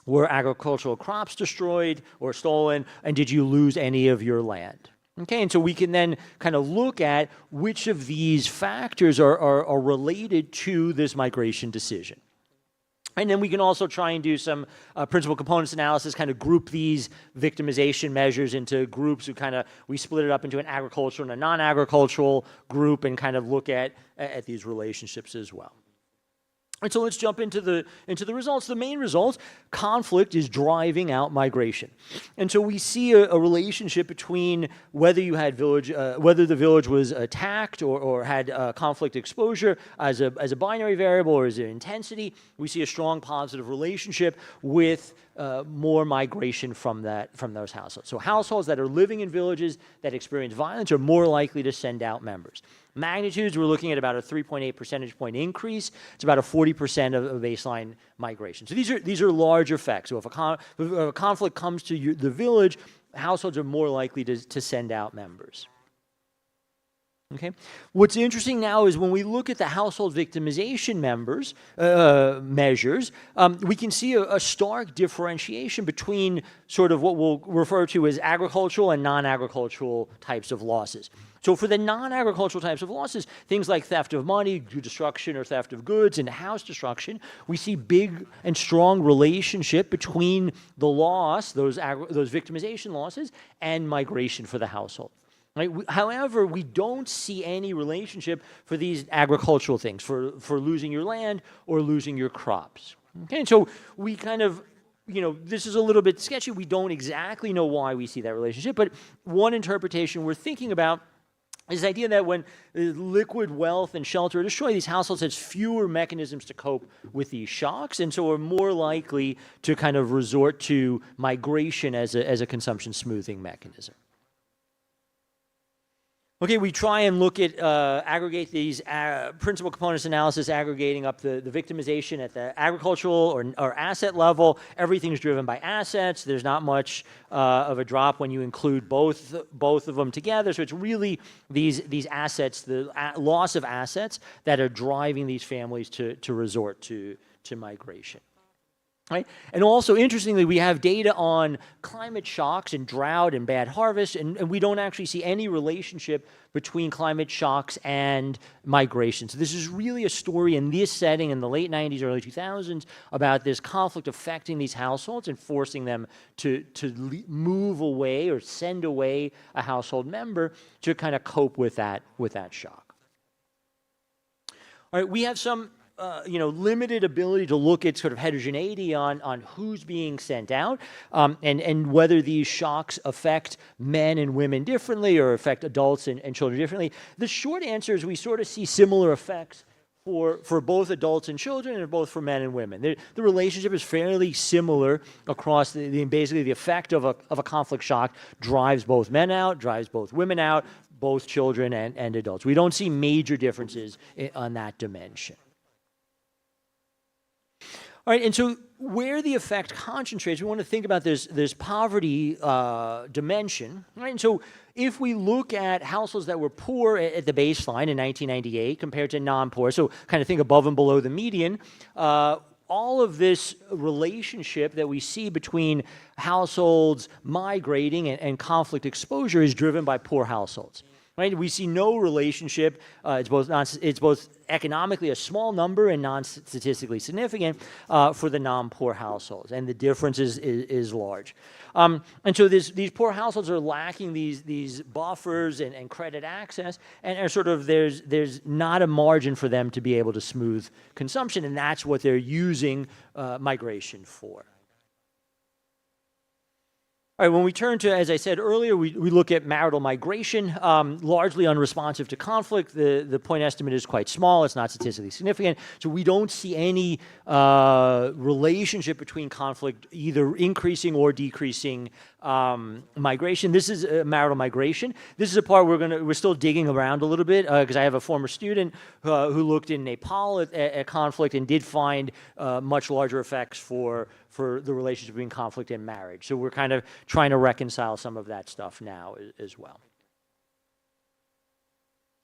Were agricultural crops destroyed or stolen? And did you lose any of your land? Okay, and so we can then kind of look at which of these factors are related to this migration decision. And then we can also try and do some principal components analysis, kind of group these victimization measures into groups. We split it up into an agricultural and a non-agricultural group and kind of look at these relationships as well. And so let's jump into the results. The main results: conflict is driving out migration. And so we see a relationship between whether you had whether the village was attacked or had conflict exposure as a binary variable or as an intensity. We see a strong positive relationship with more migration from those households. So households that are living in villages that experience violence are more likely to send out members. Magnitudes, we're looking at about a 3.8 percentage point increase. It's about a 40% of baseline migration. So these are large effects. So if a conflict comes to the village, households are more likely to send out members. Okay. What's interesting now is when we look at the household victimization measures, we can see a stark differentiation between sort of what we'll refer to as agricultural and non-agricultural types of losses. So for the non-agricultural types of losses, things like theft of money, destruction or theft of goods, and house destruction, we see big and strong relationship between the loss, those victimization losses, and migration for the household. Right? However, we don't see any relationship for these agricultural things, for losing your land or losing your crops. Okay, and so we kind of, this is a little bit sketchy. We don't exactly know why we see that relationship, but one interpretation we're thinking about is the idea that when liquid wealth and shelter are destroyed, these households have fewer mechanisms to cope with these shocks, and so are more likely to kind of resort to migration as a consumption smoothing mechanism. Okay, we try and look at, aggregate these principal components analysis, aggregating up the victimization at the agricultural or asset level. Everything's driven by assets. There's not much of a drop when you include both of them together. So it's really these assets, the loss of assets, that are driving these families to resort to migration. Right? And also, interestingly, we have data on climate shocks and drought and bad harvest, and we don't actually see any relationship between climate shocks and migration. So this is really a story in this setting in the late 90s, early 2000s about this conflict affecting these households and forcing them to move away or send away a household member to kind of cope with that shock. All right, we have some limited ability to look at sort of heterogeneity on who's being sent out and whether these shocks affect men and women differently or affect adults and children differently. The short answer is we sort of see similar effects for both adults and children and both for men and women. The relationship is fairly similar across basically the effect of a conflict shock drives both men out, drives both women out, both children and adults. We don't see major differences on that dimension. All right, and so where the effect concentrates, we want to think about this poverty dimension, right? And so if we look at households that were poor at the baseline in 1998 compared to non-poor, so kind of think above and below the median, all of this relationship that we see between households migrating and conflict exposure is driven by poor households. Right? We see no relationship. It's both economically a small number and non-statistically significant for the non-poor households, and the difference is large. And so these poor households are lacking these buffers and credit access, and are sort of there's not a margin for them to be able to smooth consumption, and that's what they're using migration for. All right, when we turn to, as I said earlier, we look at marital migration, largely unresponsive to conflict. The point estimate is quite small. It's not statistically significant. So we don't see any relationship between conflict either increasing or decreasing migration. This is marital migration. This is a part we're still digging around a little bit, because I have a former student who looked in Nepal at conflict and did find much larger effects for the relationship between conflict and marriage. So we're kind of trying to reconcile some of that stuff now as well.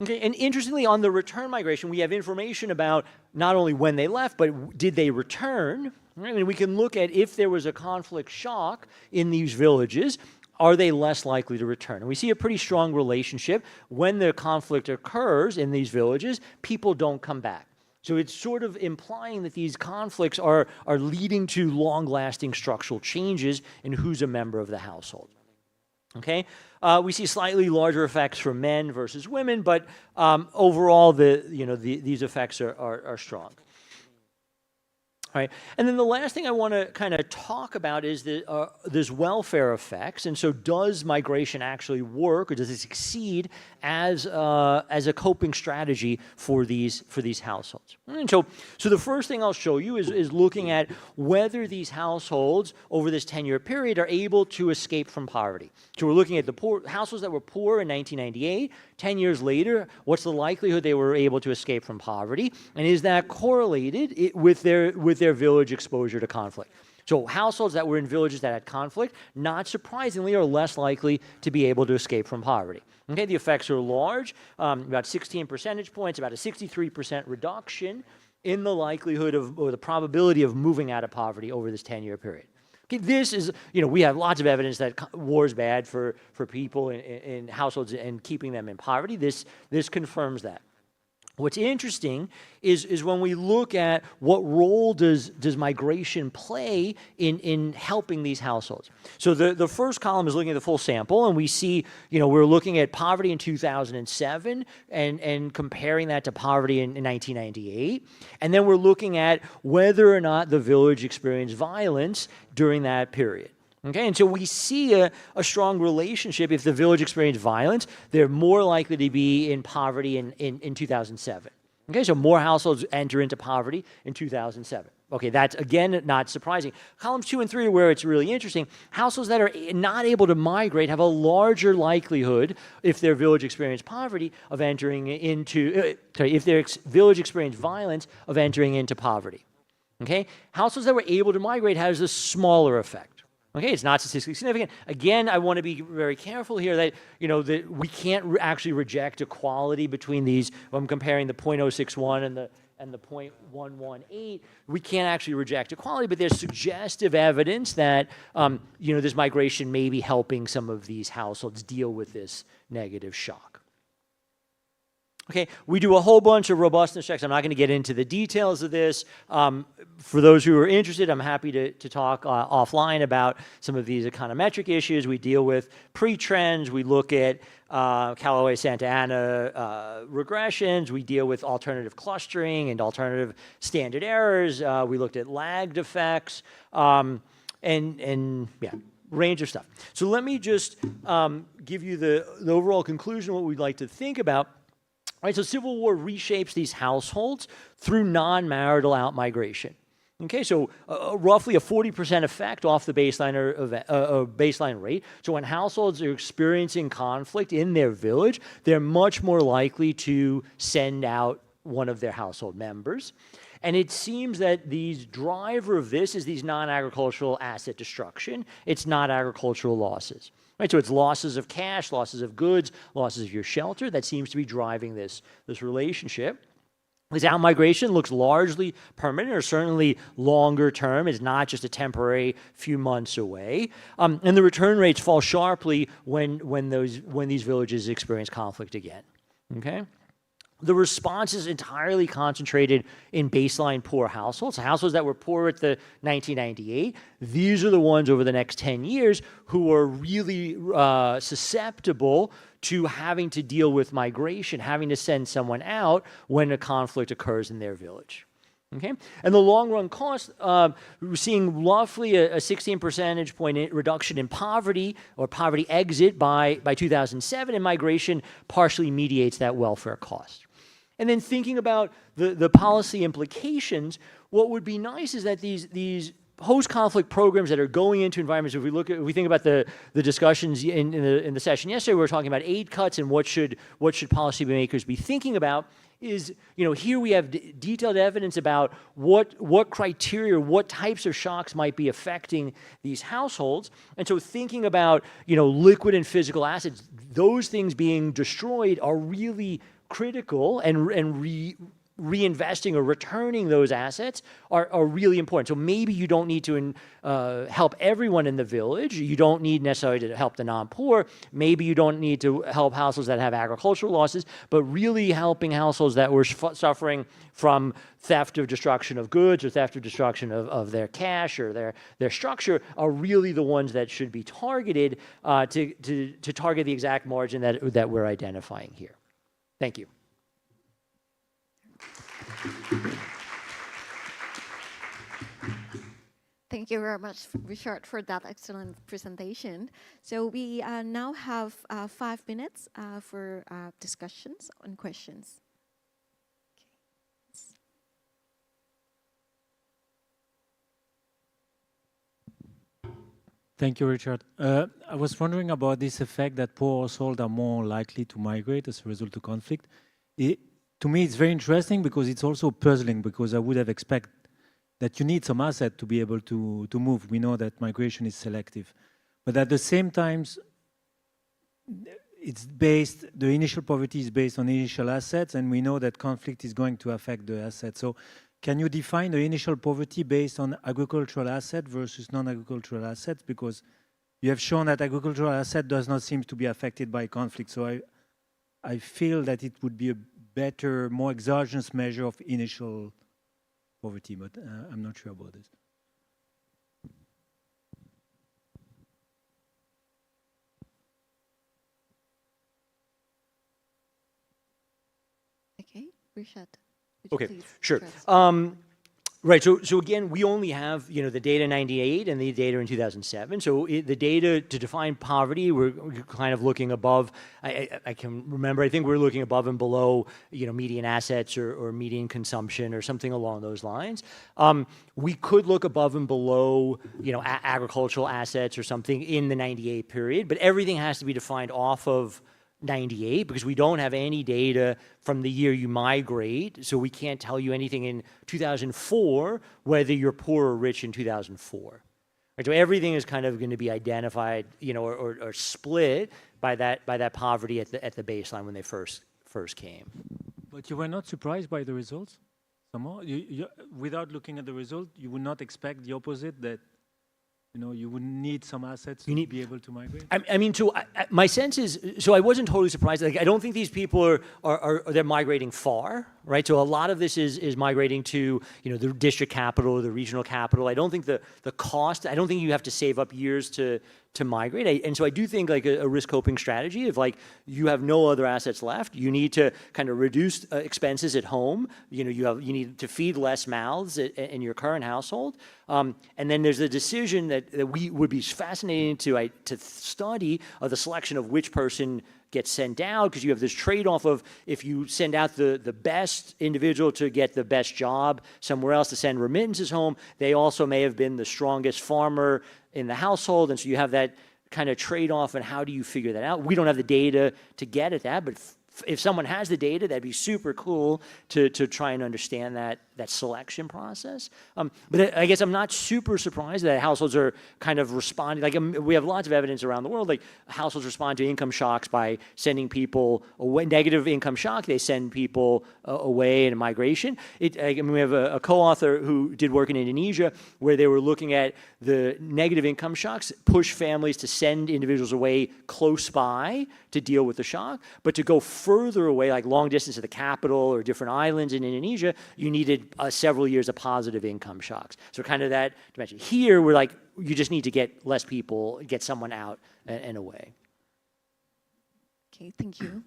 Okay, and interestingly, on the return migration, we have information about not only when they left, but did they return? Right? I mean, we can look at if there was a conflict shock in these villages, are they less likely to return? And we see a pretty strong relationship. When the conflict occurs in these villages, people don't come back. So it's sort of implying that these conflicts are leading to long-lasting structural changes in who's a member of the household. Okay, we see slightly larger effects for men versus women, but overall, these effects are strong. All right, and then the last thing I want to kind of talk about is this welfare effects. And so, does migration actually work, or does it succeed as a coping strategy for these households? And so the first thing I'll show you is looking at whether these households over this 10-year period are able to escape from poverty. So we're looking at the households that were poor in 1998. 10 years later, what's the likelihood they were able to escape from poverty, and is that correlated with their village exposure to conflict? So households that were in villages that had conflict, not surprisingly, are less likely to be able to escape from poverty. Okay, the effects are large, about 16 percentage points, about a 63% reduction in the likelihood or the probability of moving out of poverty over this 10-year period. Okay, this is, we have lots of evidence that war is bad for people in households and keeping them in poverty. This confirms that. What's interesting is when we look at what role does migration play in helping these households. So the first column is looking at the full sample, and we see, we're looking at poverty in 2007 and comparing that to poverty in 1998. And then we're looking at whether or not the village experienced violence during that period. Okay, and so we see a strong relationship. If the village experienced violence, they're more likely to be in poverty in 2007. Okay, so more households enter into poverty in 2007. Okay, that's, again, not surprising. Columns 2 and 3 are where it's really interesting. Households that are not able to migrate have a larger likelihood, if their village experienced poverty, of entering into, if their village experienced violence, of entering into poverty. Okay, households that were able to migrate has a smaller effect. Okay, it's not statistically significant. Again, I want to be very careful here that, that we can't actually reject equality between these. I'm comparing the 0.061 and the 0.118. We can't actually reject equality, but there's suggestive evidence that, this migration may be helping some of these households deal with this negative shock. Okay, we do a whole bunch of robustness checks. I'm not going to get into the details of this. For those who are interested, I'm happy to talk offline about some of these econometric issues. We deal with pre-trends. We look at Callaway-Santa Ana regressions. We deal with alternative clustering and alternative standard errors. We looked at lagged effects and range of stuff. So let me just give you the overall conclusion, what we'd like to think about. All right, so civil war reshapes these households through non-marital outmigration. Okay, so roughly a 40% effect off the baseline rate. So when households are experiencing conflict in their village, they're much more likely to send out one of their household members. And it seems that the driver of this is these non-agricultural asset destruction. It's not agricultural losses. Right, so it's losses of cash, losses of goods, losses of your shelter that seems to be driving this relationship. This outmigration looks largely permanent or certainly longer term. It's not just a temporary few months away. And the return rates fall sharply when these villages experience conflict again. Okay? The response is entirely concentrated in baseline poor households, households that were poor at the 1998. These are the ones over the next 10 years who are really susceptible to having to deal with migration, having to send someone out when a conflict occurs in their village. Okay? And the long-run cost, we're seeing roughly a 16 percentage point reduction in poverty or poverty exit by 2007, and migration partially mediates that welfare cost. And then thinking about the policy implications, what would be nice is that these post-conflict programs that are going into environments, if we think about the discussions in the session yesterday, we were talking about aid cuts and what should policymakers be thinking about, is, here we have detailed evidence about what criteria, what types of shocks might be affecting these households. And so thinking about, liquid and physical assets, those things being destroyed are really critical, and reinvesting or returning those assets are really important. So maybe you don't need to help everyone in the village. You don't need necessarily to help the non-poor. Maybe you don't need to help households that have agricultural losses, but really helping households that were suffering from theft or destruction of goods or theft or destruction of their cash or their structure are really the ones that should be targeted to target the exact margin that we're identifying here. Thank you. Thank you very much, Richard, for that excellent presentation. So we now have 5 minutes for discussions and questions. Thank you, Richard. I was wondering about this effect that poor households are more likely to migrate as a result of conflict. To me, it's very interesting because it's also puzzling, because I would have expected that you need some asset to be able to move. We know that migration is selective. But at the same time, the initial poverty is based on initial assets, and we know that conflict is going to affect the assets. So can you define the initial poverty based on agricultural asset versus non-agricultural assets? Because you have shown that agricultural asset does not seem to be affected by conflict. So I feel that it would be a better, more exogenous measure of initial poverty, but I'm not sure about this. Okay, Richard. Okay, sure. Right, so again, we only have, the data 98 and the data in 2007. So the data to define poverty, we're kind of looking above, I can remember, I think we're looking above and below, median assets or median consumption or something along those lines. We could look above and below, agricultural assets or something in the 98 period, but everything has to be defined off of 98 because we don't have any data from the year you migrate, so we can't tell you anything in 2004 whether you're poor or rich in 2004. Right, so everything is kind of going to be identified, or split by that poverty at the baseline when they first came. But you were not surprised by the results? Somehow, without looking at the result, you would not expect the opposite, that you would need some assets to be able to migrate? I mean, my sense is, so I wasn't totally surprised. Like, I don't think these people they're migrating far, right? So a lot of this is migrating to, the district capital or the regional capital. I don't think the cost, I don't think you have to save up years to migrate. And so I do think like a risk coping strategy, if like you have no other assets left, you need to kind of reduce expenses at home. You need to feed less mouths in your current household. And then there's the decision that we would be fascinating to study the selection of which person gets sent out, because you have this trade-off of if you send out the best individual to get the best job somewhere else to send remittances home, they also may have been the strongest farmer in the household, and so you have that kind of trade-off, and how do you figure that out? We don't have the data to get at that, but if someone has the data, that'd be super cool to try and understand that selection process. But I guess I'm not super surprised that households are kind of responding. Like we have lots of evidence around the world, like households respond to income shocks by sending people away. Negative income shock, they send people away in migration. I mean, we have a co-author who did work in Indonesia where they were looking at the negative income shocks push families to send individuals away close by to deal with the shock, but to go further away, like long distance to the capital or different islands in Indonesia, you needed several years of positive income shocks. So kind of that dimension. Here, we're like, you just need to get less people, get someone out and away. Okay, thank you.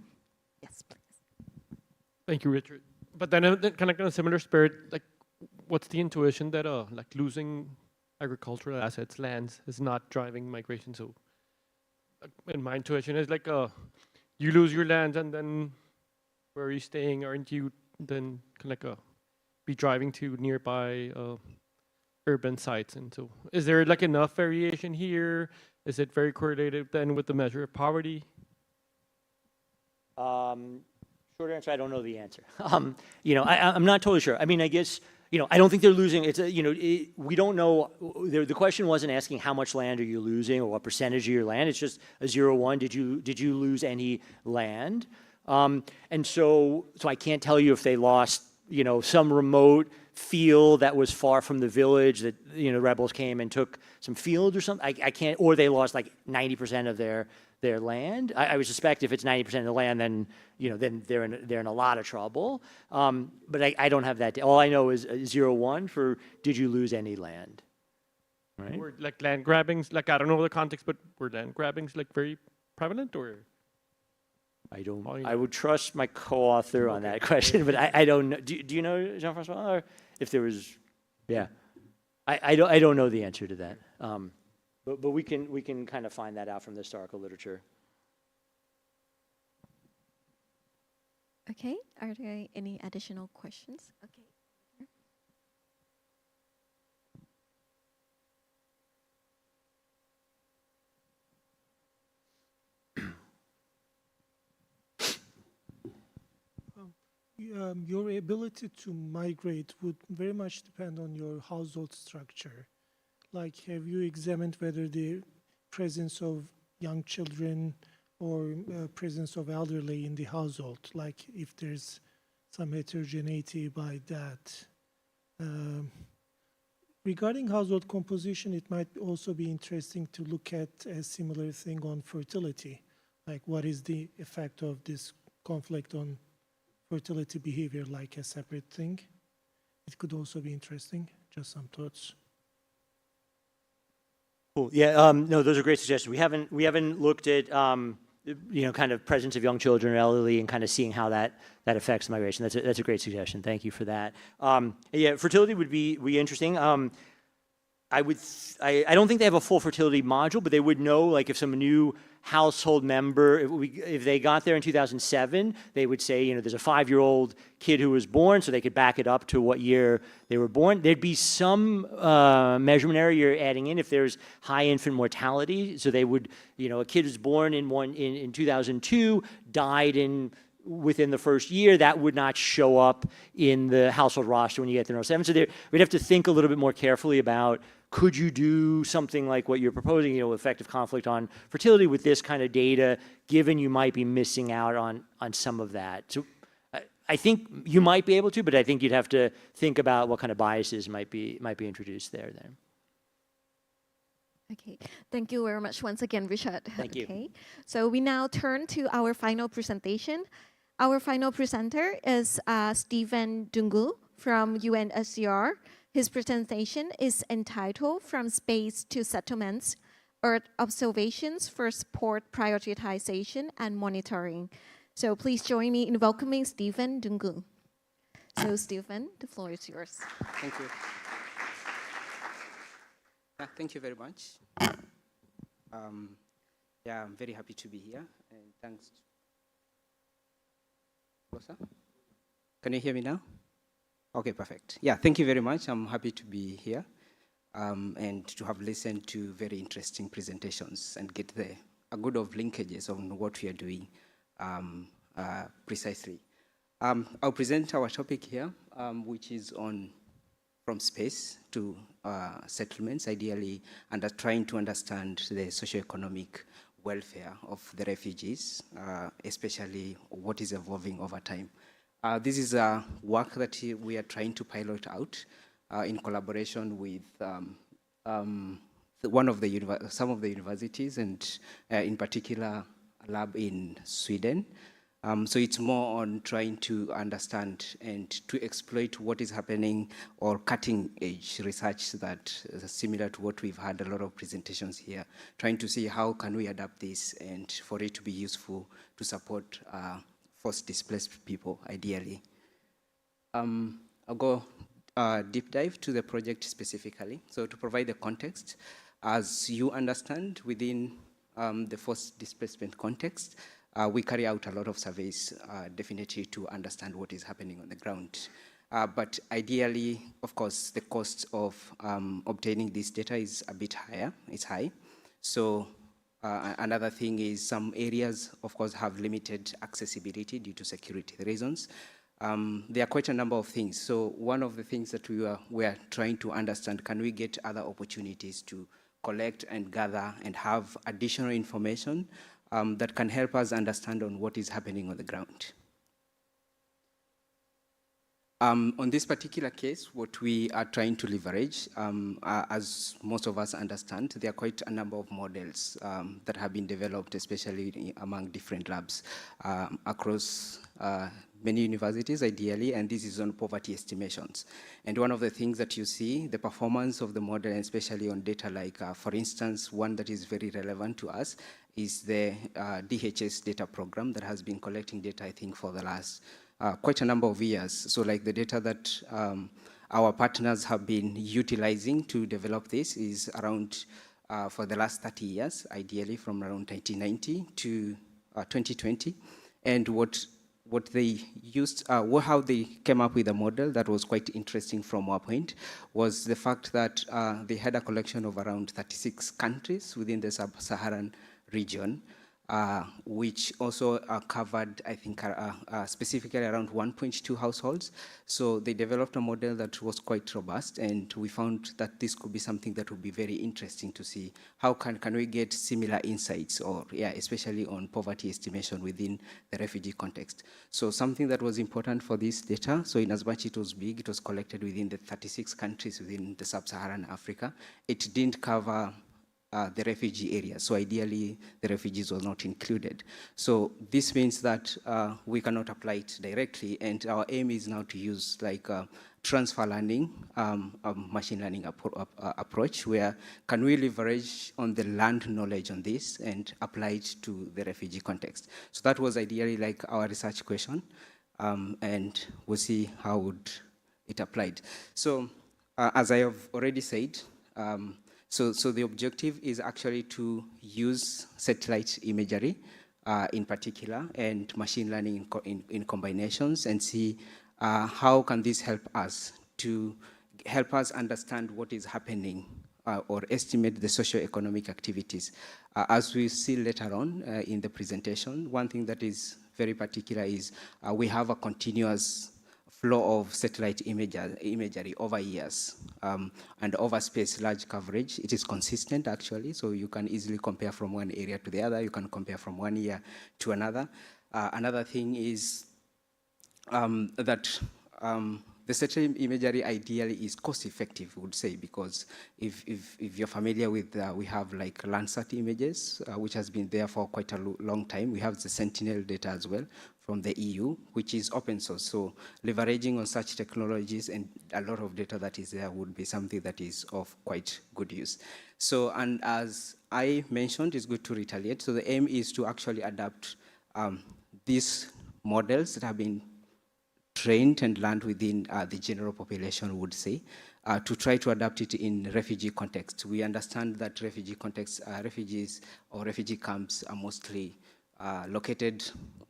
Yes, please. Thank you, Richard. But then kind of in a similar spirit, like, what's the intuition that like losing agricultural assets, lands, is not driving migration? So, in my intuition is like, you lose your lands, and then where are you staying? Aren't you then kind of like be driving to nearby urban sites? And so, is there like enough variation here? Is it very correlated then with the measure of poverty? Short answer, I don't know the answer. You know, I'm not totally sure. I mean, I guess, you know, I don't think they're losing. It's you know, we don't know. The question wasn't asking how much land are you losing or what percentage of your land. It's just a 0-1. Did you lose any land? And so I can't tell you if they lost, you know, some remote field that was far from the village that, you know, rebels came and took some field or something. I can't, or they lost like 90% of their land. I would suspect if it's 90% of the land, then, you know, then they're in a lot of trouble. But I don't have that. All I know is 0-1 for did you lose any land? Right? Were like land grabbings, like I don't know the context, but were land grabbings like very prevalent or? I don't. I would trust my co-author on that question, but I don't know. Do you know, Jean-François, or if there was? Yeah, I don't know the answer to that. But we can kind of find that out from the historical literature. Okay, are there any additional questions? Okay. Your ability to migrate would very much depend on your household structure. Like, have you examined whether the presence of young children or presence of elderly in the household, like if there's some heterogeneity by that? Regarding household composition, it might also be interesting to look at a similar thing on fertility. Like, what is the effect of this conflict on fertility behavior, like a separate thing? It could also be interesting. Just some thoughts. Cool. Yeah. No, those are great suggestions. We haven't looked at you know, kind of presence of young children or elderly and kind of seeing how that affects migration. That's a great suggestion. Thank you for that. Yeah, fertility would be interesting. I don't think they have a full fertility module, but they would know, like, if some new household member, if they got there in 2007, they would say, you know, there's a 5-year-old kid who was born, so they could back it up to what year they were born. There'd be some measurement area you're adding in if there's high infant mortality. So they would, you know, a kid was born in 2002, died within the first year, that would not show up in the household roster when you get to 07. So we'd have to think a little bit more carefully about, could you do something like what you're proposing, you know, effective conflict on fertility with this kind of data, given you might be missing out on some of that? So I think you might be able to, but I think you'd have to think about what kind of biases might be introduced there then. Okay, thank you very much once again, Richard. Thank you. Okay, so we now turn to our final presentation. Our final presenter is Stephen Ndung'u from UNHCR. His presentation is entitled From Space to Settlements, Earth Observations for Sport Prioritization and Monitoring. So please join me in welcoming Stephen Ndung'u. So Stephen, the floor is yours. Thank you. Yeah, thank you very much. Yeah, I'm very happy to be here, and thanks. Closer? Can you hear me now? Okay, perfect. Yeah, thank you very much. I'm happy to be here and to have listened to very interesting presentations and get a good of linkages on what we are doing precisely. I'll present our topic here, which is on from space to settlements, ideally, and trying to understand the socioeconomic welfare of the refugees, especially what is evolving over time. This is a work that we are trying to pilot out in collaboration with some of the universities, and in particular, a lab in Sweden. So it's more on trying to understand and to exploit what is happening, or cutting edge research that is similar to what we've had a lot of presentations here, trying to see how can we adapt this and for it to be useful to support forced displaced people, ideally. I'll go deep dive to the project specifically. So to provide the context, as you understand, within the forced displacement context, we carry out a lot of surveys, definitely to understand what is happening on the ground. But ideally, of course, the cost of obtaining this data is a bit higher, it's high. So another thing is some areas, of course, have limited accessibility due to security reasons. There are quite a number of things. So one of the things that we are trying to understand, can we get other opportunities to collect and gather and have additional information that can help us understand on what is happening on the ground. On this particular case, what we are trying to leverage, as most of us understand, there are quite a number of models that have been developed, especially among different labs across many universities, ideally, and this is on poverty estimations. And one of the things that you see, the performance of the model, especially on data like, for instance, one that is very relevant to us is the DHS data program that has been collecting data, I think, for the last quite a number of years. So like the data that our partners have been utilizing to develop this is around, for the last 30 years, ideally from around 1990 to 2020. And what they used, how they came up with a model that was quite interesting from our point was the fact that they had a collection of around 36 countries within the sub-Saharan region, which also covered, I think, specifically around 1.2 households. So they developed a model that was quite robust, and we found that this could be something that would be very interesting to see. How can we get similar insights, or especially on poverty estimation within the refugee context. So something that was important for this data, so in as much it was big, it was collected within the 36 countries within the sub-Saharan Africa. It didn't cover the refugee area. So ideally, the refugees were not included. So this means that we cannot apply it directly, and our aim is now to use like transfer learning, machine learning approach, where can we leverage on the learned knowledge on this and apply it to the refugee context. So that was ideally like our research question, and we'll see how would it applied. So as I have already said, so the objective is actually to use satellite imagery in particular and machine learning in combinations, and see how can this help us understand what is happening or estimate the socioeconomic activities. As we see later on in the presentation, one thing that is very particular is we have a continuous flow of satellite imagery over years and over space, large coverage. It is consistent, actually, so you can easily compare from one area to the other. You can compare from one year to another. Another thing is that the satellite imagery ideally is cost-effective, we would say, because if you're familiar with, we have like Landsat images, which has been there for quite a long time. We have the Sentinel data as well from the EU, which is open source. So leveraging on such technologies and a lot of data that is there would be something that is of quite good use. So, and as I mentioned, it's good to retaliate. So the aim is to actually adapt these models that have been trained and learned within the general population, would say, to try to adapt it in refugee context. We understand that refugee context, refugees or refugee camps are mostly located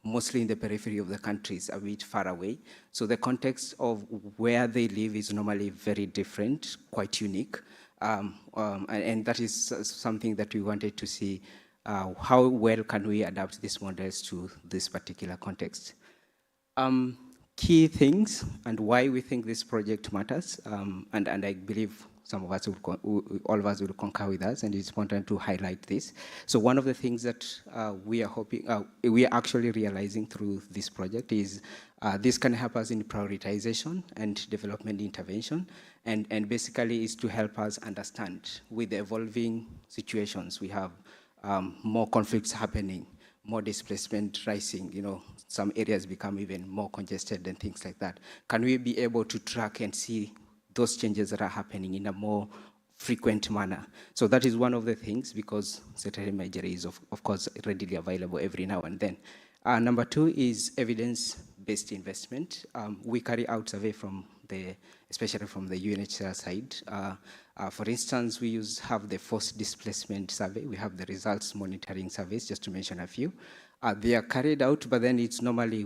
mostly in the periphery of the countries, a bit far away. So the context of where they live is normally very different, quite unique. And that is something that we wanted to see, how well can we adapt these models to this particular context. key things and why we think this project matters, and I believe some of us all of us will concur with us, and it's important to highlight this. So one of the things that we are actually realizing through this project is this can help us in prioritization and development intervention, and basically is to help us understand with the evolving situations. We have more conflicts happening, more displacement rising, some areas become even more congested and things like that. Can we be able to track and see those changes that are happening in a more frequent manner? So that is one of the things, because secretary imagery is of course readily available every now and then. Number two is evidence-based investment. We carry out survey especially from the UNHCR side. For instance, we have the forced displacement survey. We have the results monitoring surveys, just to mention a few. They are carried out, but then it's normally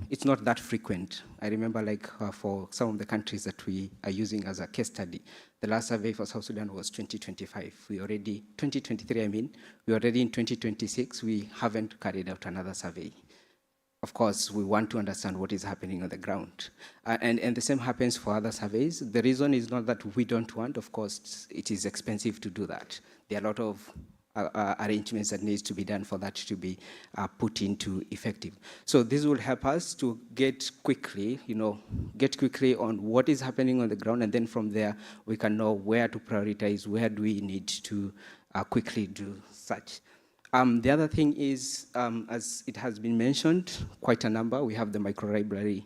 it's not that frequent. I remember for some of the countries that we are using as a case study, the last survey for South Sudan was 2025. 2023, I mean, we're already in 2026. We haven't carried out another survey. Of course, we want to understand what is happening on the ground. And the same happens for other surveys. The reason is not that we don't want, of course, it is expensive to do that. There are a lot of arrangements that needs to be done for that to be put into effective. So this will help us to get quickly on what is happening on the ground, and then from there we can know where to prioritize, where do we need to quickly do such. The other thing is, as it has been mentioned, quite a number. We have the micro-library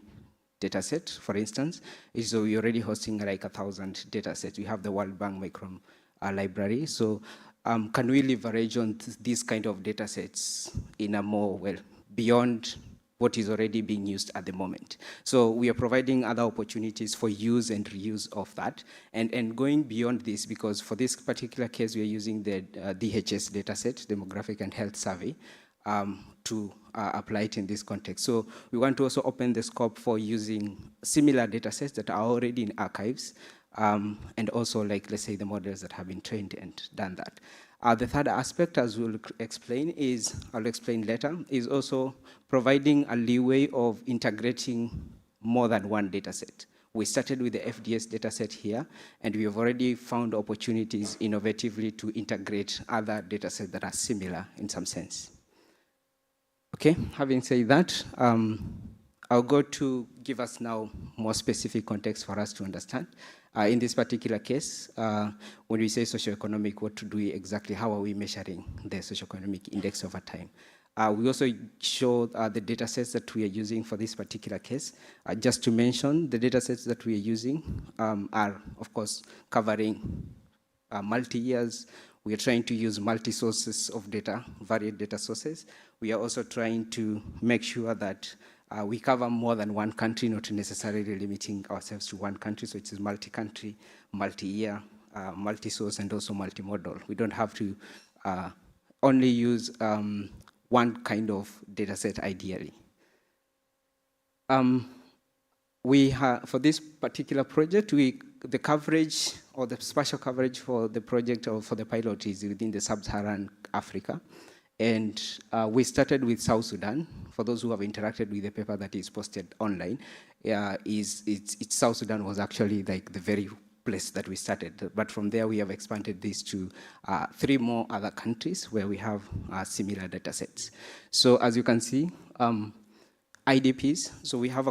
dataset, for instance. So we're already hosting like 1,000 datasets. We have the World Bank micro-library. So can we leverage on these kind of datasets in a more, beyond what is already being used at the moment? So we are providing other opportunities for use and reuse of that, and going beyond this, because for this particular case, we are using the DHS dataset, Demographic and Health Survey, to apply it in this context. So we want to also open the scope for using similar datasets that are already in archives, and also let's say the models that have been trained and done that. The third aspect, as I'll explain later, is also providing a leeway of integrating more than one dataset. We started with the FDS dataset here, and we have already found opportunities innovatively to integrate other datasets that are similar in some sense. Okay, having said that, I'll go to give us now more specific context for us to understand. In this particular case, when we say socioeconomic, what do we exactly, how are we measuring the socioeconomic index over time? We also show the data sets that we are using for this particular case. Just to mention, the data sets that we are using are, of course, covering multi-years. We are trying to use multi-sources of data, varied data sources. We are also trying to make sure that we cover more than one country, not necessarily limiting ourselves to one country. So it is multi-country, multi-year, multi-source, and also multimodal. We don't have to only use one kind of data set ideally. We have, for this particular project, the coverage or the spatial coverage for the project or for the pilot is within the sub-Saharan Africa. And we started with South Sudan. For those who have interacted with the paper that is posted online, South Sudan was actually like the very place that we started. But from there, we have expanded this to 3 more other countries where we have similar data sets. So as you can see, IDPs, so we have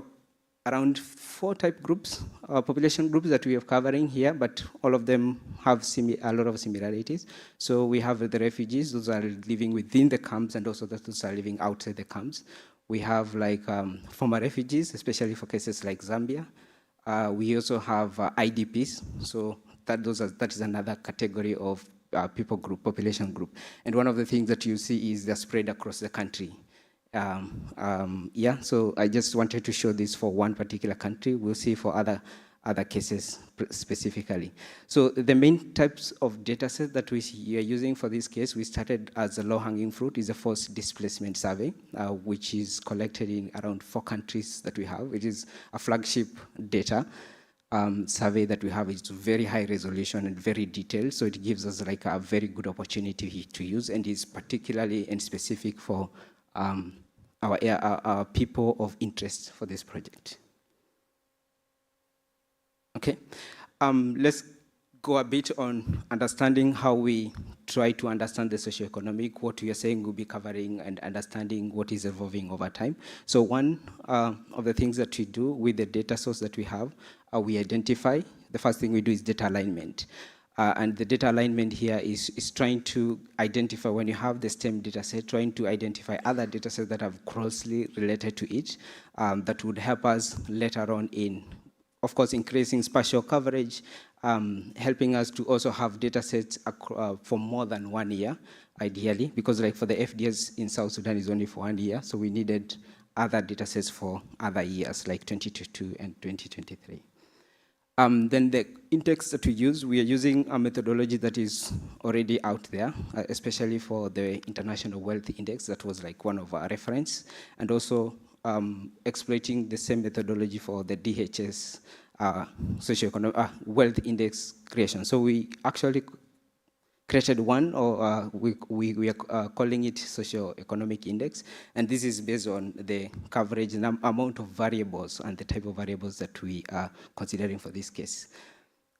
around 4 type groups, population groups that we are covering here, but all of them have a lot of similarities. So we have the refugees, those are living within the camps, and also those are living outside the camps. We have like former refugees, especially for cases like Zambia. We also have IDPs, so that is another category of people group, population group. And one of the things that you see is they're spread across the country. So I just wanted to show this for one particular country. We'll see for other cases specifically. So the main types of data sets that we are using for this case, we started as a low-hanging fruit, is a forced displacement survey, which is collected in around 4 countries that we have. It is a flagship data survey that we have. It's very high resolution and very detailed, so it gives us like a very good opportunity to use, and is particularly and specific for our people of interest for this project. Okay. Let's go a bit on understanding how we try to understand the socioeconomic, what we are saying we'll be covering, and understanding what is evolving over time. So one of the things that we do with the data source that we have, we identify. The first thing we do is data alignment. And the data alignment here is trying to identify, when you have the STEM data set, trying to identify other data sets that are closely related to it, that would help us later on in, of course, increasing spatial coverage, helping us to also have data sets for more than 1 year, ideally, because like for the FDS in South Sudan is only for 1 year, so we needed other data sets for other years, like 2022 and 2023. Then the index that we use, we are using a methodology that is already out there, especially for the International Wealth Index. That was like one of our reference, and also exploiting the same methodology for the DHS socioeconomic wealth index creation. So we actually created one, or we are calling it socioeconomic index, and this is based on the coverage and amount of variables and the type of variables that we are considering for this case.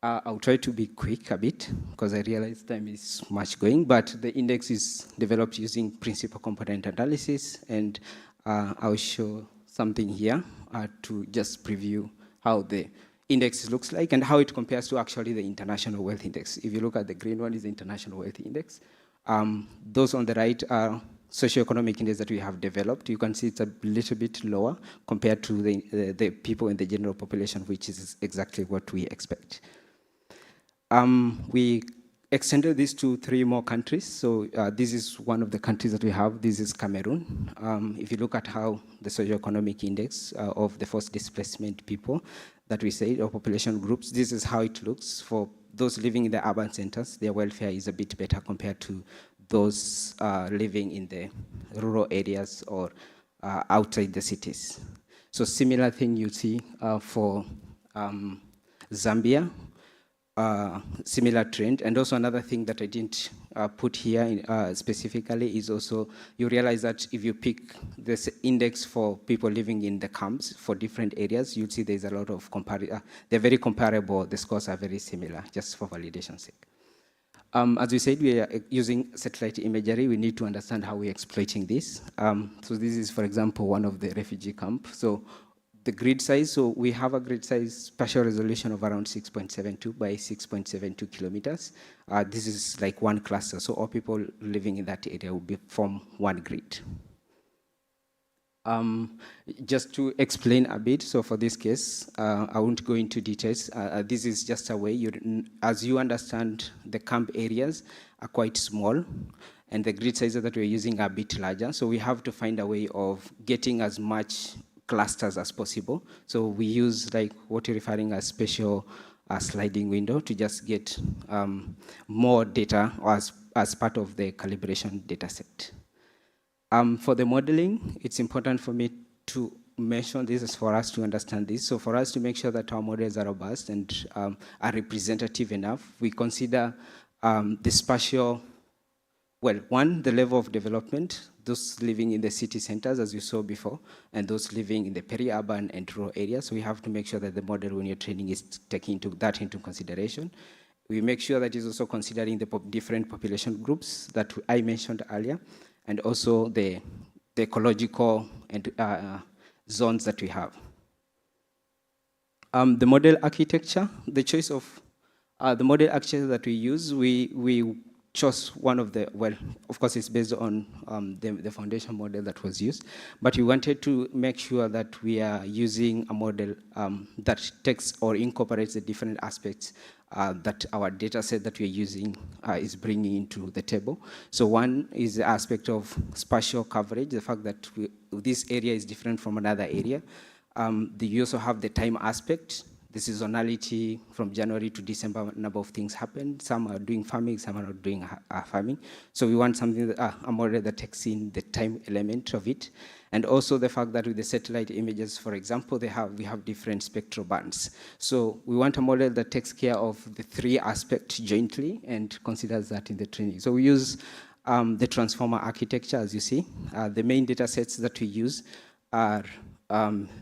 I'll try to be quick a bit because I realize time is much going, but the index is developed using principal component analysis, and I'll show something here to just preview how the index looks like and how it compares to actually the International Wealth Index. If you look at the green one is the International Wealth Index. Those on the right are socioeconomic index that we have developed. You can see it's a little bit lower compared to the people in the general population, which is exactly what we expect. We extended this to 3 more countries. So this is one of the countries that we have. This is Cameroon. If you look at how the socioeconomic index of the forced displacement people that we say, or population groups, this is how it looks. For those living in the urban centers, their welfare is a bit better compared to those living in the rural areas or outside the cities. So similar thing you see for Zambia, similar trend. And also another thing that I didn't put here specifically is also, you realize that if you pick this index for people living in the camps for different areas, you'll see there's a lot of they're very comparable, the scores are very similar, just for validation's sake. As we said, we are using satellite imagery. We need to understand how we're exploiting this. So this is, for example, one of the refugee camps. So the grid size, so we have a grid size spatial resolution of around 6.72 by 6.72 kilometers. This is like one cluster, so all people living in that area will be from one grid. Just to explain a bit, so for this case, I won't go into details. This is just a way, as you understand, the camp areas are quite small, and the grid sizes that we're using are a bit larger, so we have to find a way of getting as much clusters as possible. So we use like what you're referring as spatial sliding window to just get more data as part of the calibration data set. For the modeling, it's important for me to mention this is for us to understand this. So for us to make sure that our models are robust and are representative enough, we consider the spatial, well, one, the level of development, those living in the city centers, as you saw before, and those living in the peri-urban and rural areas. So we have to make sure that the model, when you're training, is taking that into consideration. We make sure that it's also considering the different population groups that I mentioned earlier, and also the ecological and zones that we have. The model architecture, the choice of the model architecture that we use, we chose one of the, well, of course it's based on the foundation model that was used, but we wanted to make sure that we are using a model that takes or incorporates the different aspects that our data set that we're using is bringing into the table. So one is the aspect of spatial coverage, the fact that this area is different from another area. You also have the time aspect, the seasonality from January to December, a number of things happen. Some are doing farming, some are not doing farming. So we want something that, a model that takes in the time element of it. And also the fact that with the satellite images, for example, we have different spectral bands. So we want a model that takes care of the 3 aspects jointly and considers that in the training. So we use the transformer architecture, as you see. The main data sets that we use are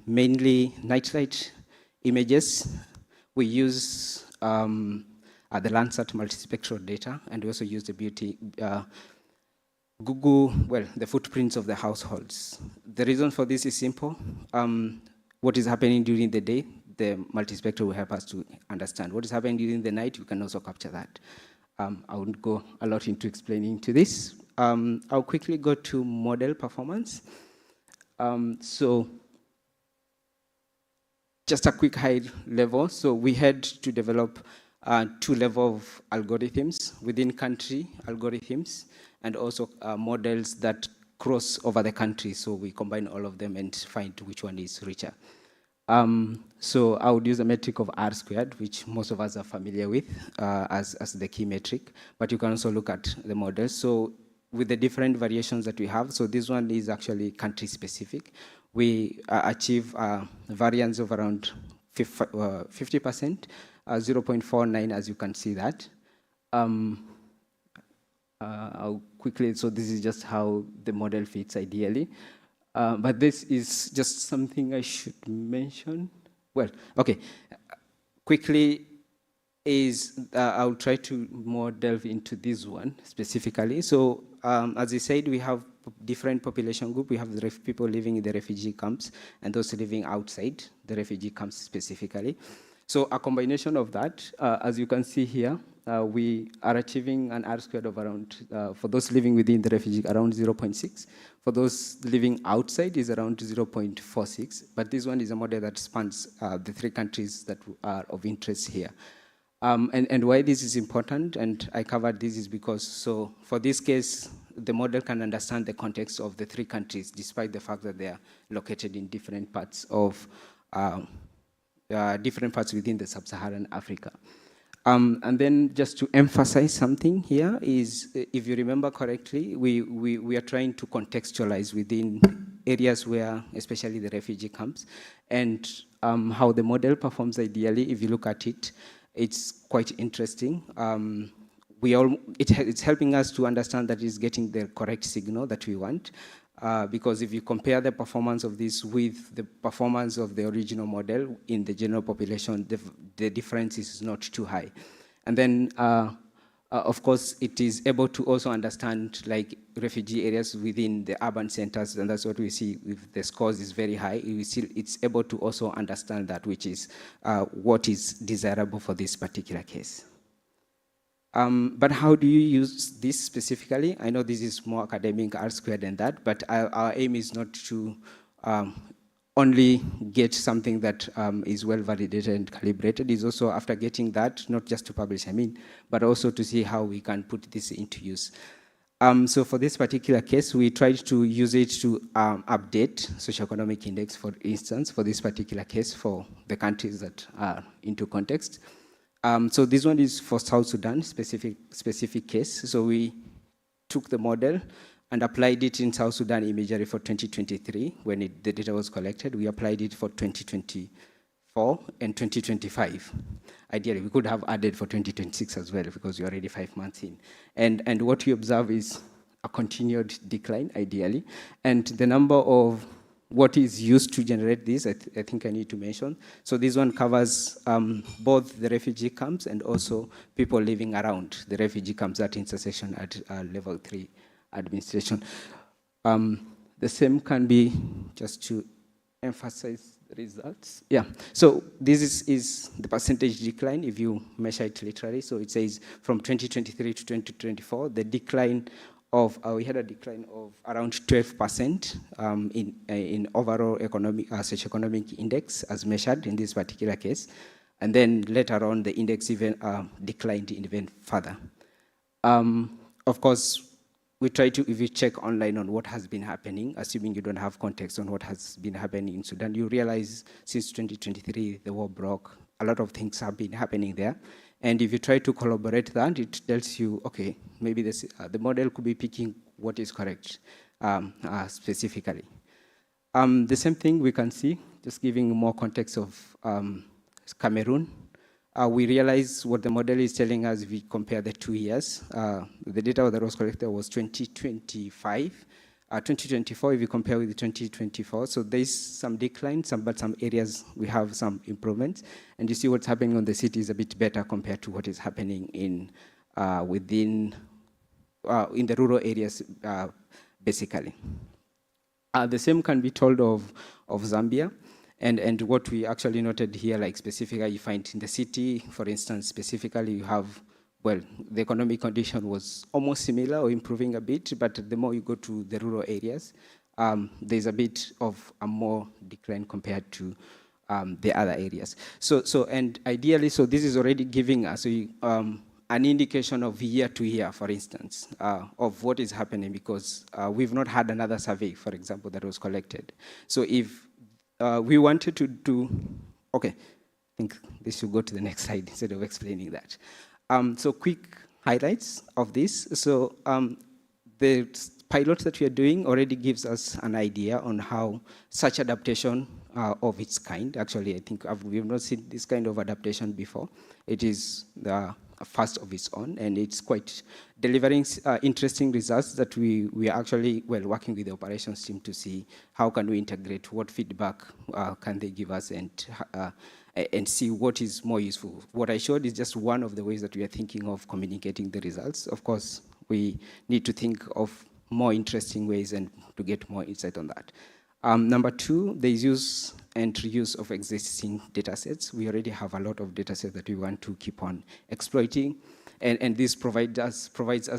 mainly nightlight images, we use the Landsat multispectral data, and we also use the Google, well, the footprints of the households. The reason for this is simple. What is happening during the day, the multispectral will help us to understand. What is happening during the night, we can also capture that. I won't go a lot into explaining to this. I'll quickly go to model performance. So just a quick high level. So we had to develop 2 levels of algorithms, within country algorithms, and also models that cross over the country. So we combine all of them and find which one is richer. So I would use a metric of R squared, which most of us are familiar with as the key metric, but you can also look at the models. So with the different variations that we have, so this one is actually country specific. We achieve a variance of around 50%, 0.49, as you can see that. I'll quickly, so this is just how the model fits ideally. But this is just something I should mention. Well, okay, quickly I'll try to more delve into this one specifically. So as I said, we have different population group. We have the people living in the refugee camps and those living outside the refugee camps specifically. So a combination of that, as you can see here, we are achieving an R squared of around, for those living within the refugee, around 0.6. For those living outside is around 0.46. But this one is a model that spans the 3 countries that are of interest here. And why this is important, and I covered this, is because, so for this case, the model can understand the context of the 3 countries, despite the fact that they are located in different parts of, within the sub-Saharan Africa. And then just to emphasize something here is, if you remember correctly, we are trying to contextualize within areas where, especially the refugee camps, and how the model performs ideally. If you look at it, it's quite interesting. It's helping us to understand that it's getting the correct signal that we want. Because if you compare the performance of this with the performance of the original model in the general population, the difference is not too high. And then, of course, it is able to also understand like refugee areas within the urban centers, and that's what we see if the scores is very high. It's able to also understand that, which is what is desirable for this particular case. But how do you use this specifically? I know this is more academic, R squared than that, but our aim is not to only get something that is well validated and calibrated. It's also, after getting that, not just to publish, but also to see how we can put this into use. So for this particular case, we tried to use it to update socioeconomic index, for instance, for this particular case, for the countries that are into context. So this one is for South Sudan, specific case. So we took the model and applied it in South Sudan imagery for 2023, when the data was collected. We applied it for 2024 and 2025. Ideally, we could have added for 2026 as well, because we're already 5 months in. And what we observe is a continued decline, ideally. And the number of what is used to generate this, I think I need to mention. So this one covers both the refugee camps and also people living around the refugee camps at intersection at level 3 administration. The same can be, just to emphasize the results. Yeah, so this is the percentage decline if you measure it literally. So it says from 2023 to 2024, the decline of, we had a decline of around 12% in overall economic, socioeconomic index as measured in this particular case. And then later on, the index even declined even further. Of course, we try to, if you check online on what has been happening, assuming you don't have context on what has been happening in Sudan, you realize since 2023, the war broke, a lot of things have been happening there. And if you try to collaborate that, it tells you, okay, maybe this, the model could be picking what is correct specifically. The same thing we can see, just giving more context of Cameroon. We realize what the model is telling us if we compare the 2 years. The data that was collected was 2025. 2024, if you compare with 2024, so there's some decline, but some areas we have some improvements, and you see what's happening on the city is a bit better compared to what is happening in in the rural areas, basically. The same can be told of Zambia, and what we actually noted here, like specifically, you find in the city, for instance, specifically, you have, well, the economic condition was almost similar or improving a bit, but the more you go to the rural areas, there's a bit of a more decline compared to the other areas. And ideally, so this is already giving us an indication of year to year, for instance, of what is happening, because we've not had another survey, for example, that was collected. So if we wanted to do, okay, I think this should go to the next slide instead of explaining that. So quick highlights of this. So the pilot that we are doing already gives us an idea on how such adaptation of its kind, actually I think we've not seen this kind of adaptation before. It is the first of its own, and it's quite delivering interesting results that we are actually, well, working with the operations team to see how can we integrate, what feedback can they give us, and see what is more useful. What I showed is just one of the ways that we are thinking of communicating the results. Of course, we need to think of more interesting ways and to get more insight on that. Number two, the use and reuse of existing data sets. We already have a lot of data sets that we want to keep on exploiting. And this provides us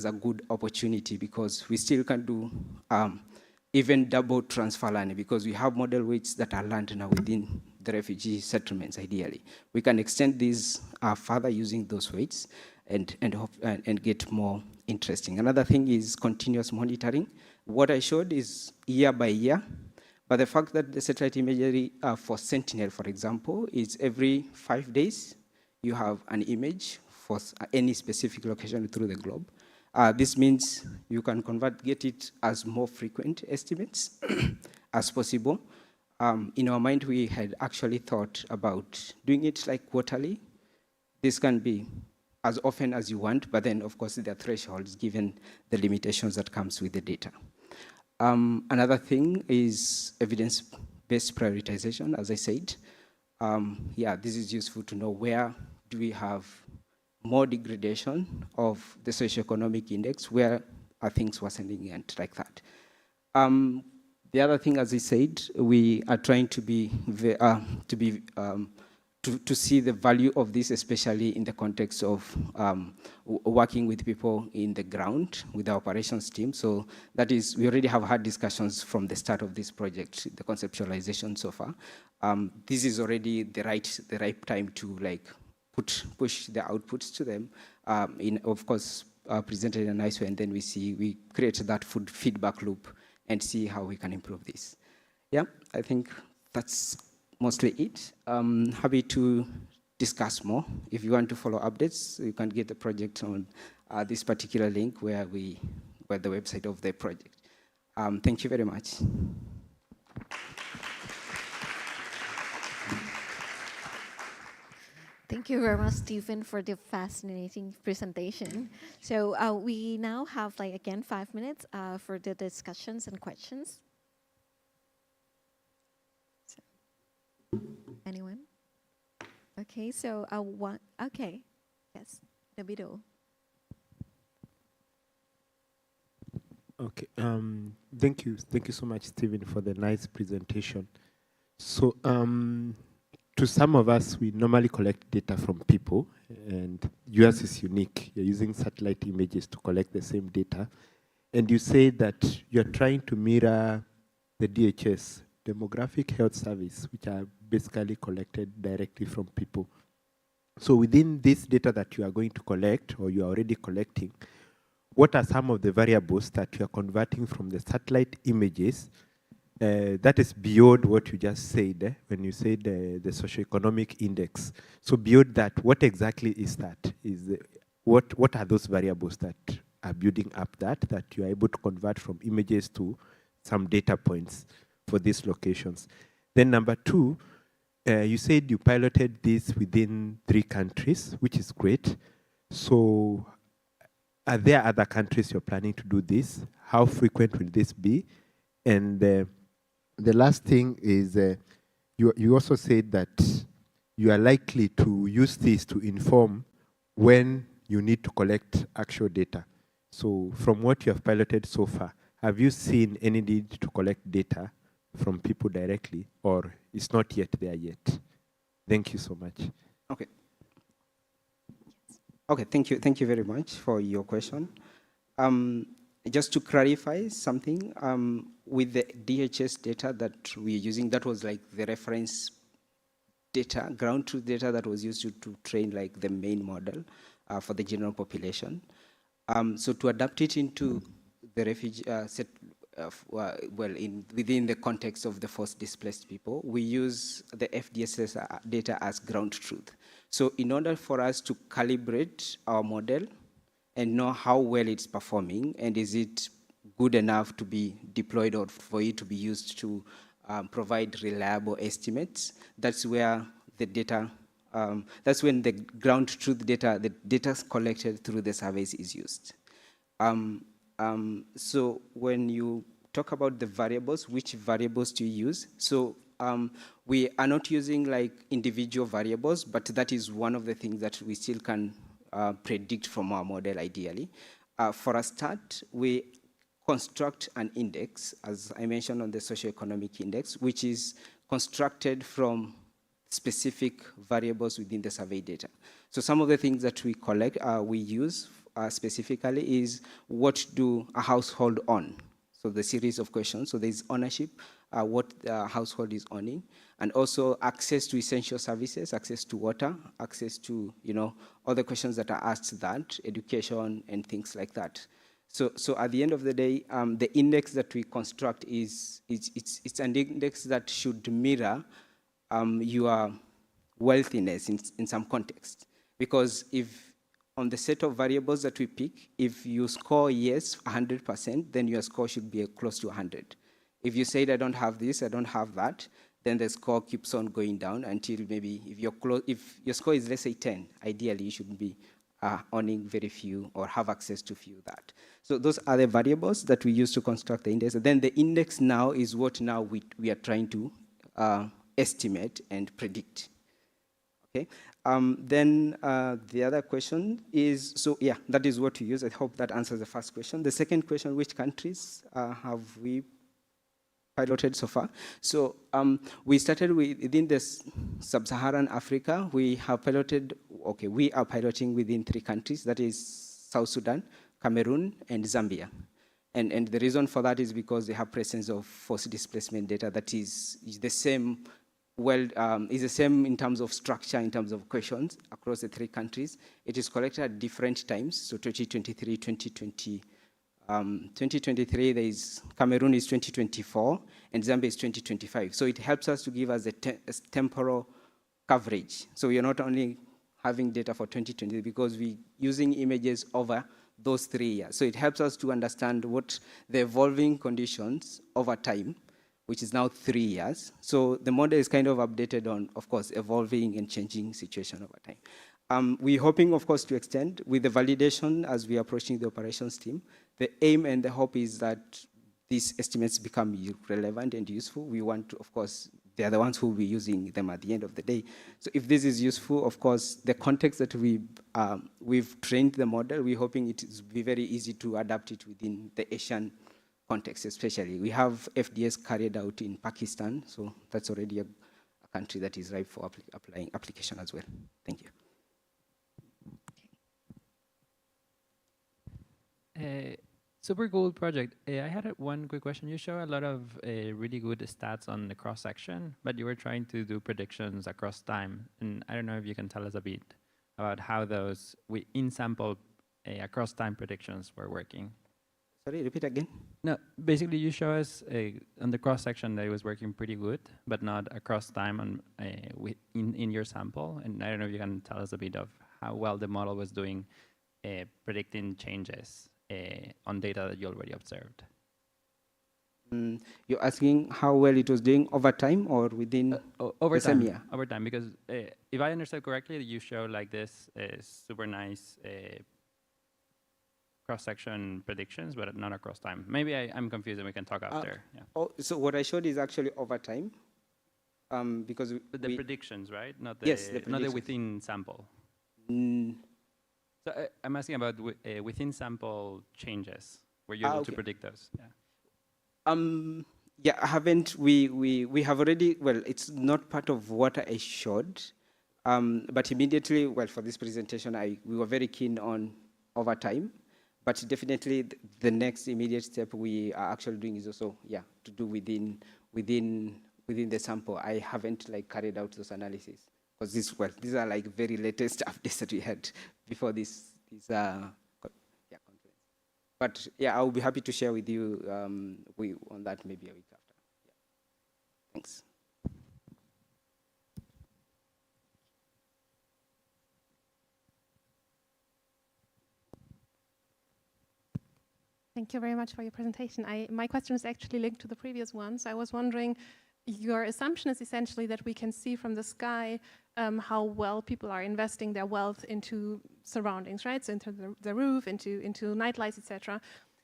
a good opportunity, because we still can do even double transfer learning, because we have model weights that are learned now within the refugee settlements, ideally. We can extend these further using those weights and get more interesting. Another thing is continuous monitoring. What I showed is year by year, but the fact that the satellite imagery for Sentinel, for example, is every 5 days, you have an image for any specific location through the globe. This means you can get it as more frequent estimates as possible. In our mind, we had actually thought about doing it like quarterly. This can be as often as you want, but then of course there are thresholds given the limitations that comes with the data. Another thing is evidence-based prioritization, as I said. Yeah, this is useful to know where do we have more degradation of the socioeconomic index, where are things worsening and like that. The other thing, as I said, we are trying to see the value of this, especially in the context of working with people in the ground, with the operations team. So that is, we already have had discussions from the start of this project, the conceptualization so far. This is already the right time to like push the outputs to them, of course, presented in a nice way, and then we create that feedback loop and see how we can improve this. Yeah, I think that's mostly it. Happy to discuss more. If you want to follow updates, you can get the project on this particular link where the website of the project. Thank you very much. Thank you very much, Stephen, for the fascinating presentation. So we now have, like, again, 5 minutes for the discussions and questions. So, anyone? Okay, so okay, yes, the middle. Okay, thank you so much, Stephen, for the nice presentation. So, to some of us, we normally collect data from people, and yours is unique. You're using satellite images to collect the same data. And you say that you're trying to mirror the DHS, Demographic Health Service, which are basically collected directly from people. So within this data that you are going to collect, or you are already collecting, what are some of the variables that you are converting from the satellite images that is beyond what you just said when you said the socioeconomic index? So beyond that, what exactly is that? What are those variables that are building up that you are able to convert from images to some data points for these locations? Then number two, you said you piloted this within 3 countries, which is great. So are there other countries you're planning to do this? How frequent will this be? And the last thing is, you also said that you are likely to use this to inform when you need to collect actual data. So from what you have piloted so far, have you seen any need to collect data from people directly, or it's not yet there yet? Thank you so much. Okay. Okay, thank you very much for your question. Just to clarify something, with the DHS data that we're using, that was like the reference data, ground truth data that was used to train like the main model for the general population. So to adapt it into the refugee within the context of the forced displaced people, we use the FDSS data as ground truth. So in order for us to calibrate our model and know how well it's performing and is it good enough to be deployed or for it to be used to provide reliable estimates, that's where the data, that's when the ground truth data, the data collected through the surveys is used. So when you talk about the variables, which variables do you use? So we are not using like individual variables, but that is one of the things that we still can predict from our model ideally. For a start, we construct an index, as I mentioned on the socioeconomic index, which is constructed from specific variables within the survey data. So some of the things that we collect, we use specifically is what do a household own? So the series of questions. So there's ownership, what the household is owning, and also access to essential services, access to water, access to, other questions that are asked that, education and things like that. So at the end of the day, the index that we construct it's an index that should mirror your wealthiness in some context. Because if on the set of variables that we pick, if you score yes 100%, then your score should be close to 100. If you say I don't have this, I don't have that, then the score keeps on going down until maybe if your score is, let's say 10, ideally you should be owning very few or have access to few that. So those are the variables that we use to construct the index. And then the index now is what now we are trying to estimate and predict. Okay. Then the other question is, so yeah, that is what we use. I hope that answers the first question. The second question, which countries have we piloted so far? So we started within this sub-Saharan Africa. We have piloted, we are piloting within 3 countries. That is South Sudan, Cameroon, and Zambia. And the reason for that is because they have presence of forced displacement data that is the same. Is the same in terms of structure, in terms of questions across the 3 countries. It is collected at different times, so 2023, 2020. 2023, there is Cameroon is 2024, and Zambia is 2025. So it helps us to give us a temporal coverage. So we are not only having data for 2020 because we're using images over those 3 years. So it helps us to understand what the evolving conditions over time, which is now 3 years. So the model is kind of updated on, of course, evolving and changing situation over time. We're hoping, of course, to extend with the validation as we are approaching the operations team. The aim and the hope is that these estimates become relevant and useful. We want to, of course, they're the ones who will be using them at the end of the day. So if this is useful, of course, the context that we've trained the model, we're hoping it will be very easy to adapt it within the Asian context, especially. We have FDS carried out in Pakistan, so that's already a country that is ripe for applying application as well. Thank you. Super cool project. I had one quick question. You show a lot of really good stats on the cross-section, but you were trying to do predictions across time. And I don't know if you can tell us a bit about how those in-sample across time predictions were working. Sorry, repeat again? No, basically you show us on the cross-section that it was working pretty good, but not across time on, in your sample. And I don't know if you can tell us a bit of how well the model was doing predicting changes on data that you already observed. You're asking how well it was doing over time or within over the time, same year? Over time, because if I understood correctly, you show like this super nice cross-section predictions, but not across time. Maybe I'm confused and we can talk after. Yeah. Oh, so what I showed is actually over time, because But the predictions, right? Not the, Yes, the not the predictions. within sample. Mm, So I'm asking about within sample changes. Were you able to okay. predict those? Yeah. Yeah, I haven't. We have already. Well, it's not part of what I showed, but immediately, well, for this presentation, we were very keen on over time, but definitely the next immediate step we are actually doing is also, yeah, to do within the sample. I haven't like carried out those analyses because these are like very latest updates that we had before this conference. But yeah, I'll be happy to share with you on that maybe a week after. Yeah. Thanks. Thank you very much for your presentation. My question is actually linked to the previous one. So I was wondering, your assumption is essentially that we can see from the sky how well people are investing their wealth into surroundings, right? So into the roof, into night lights, etc.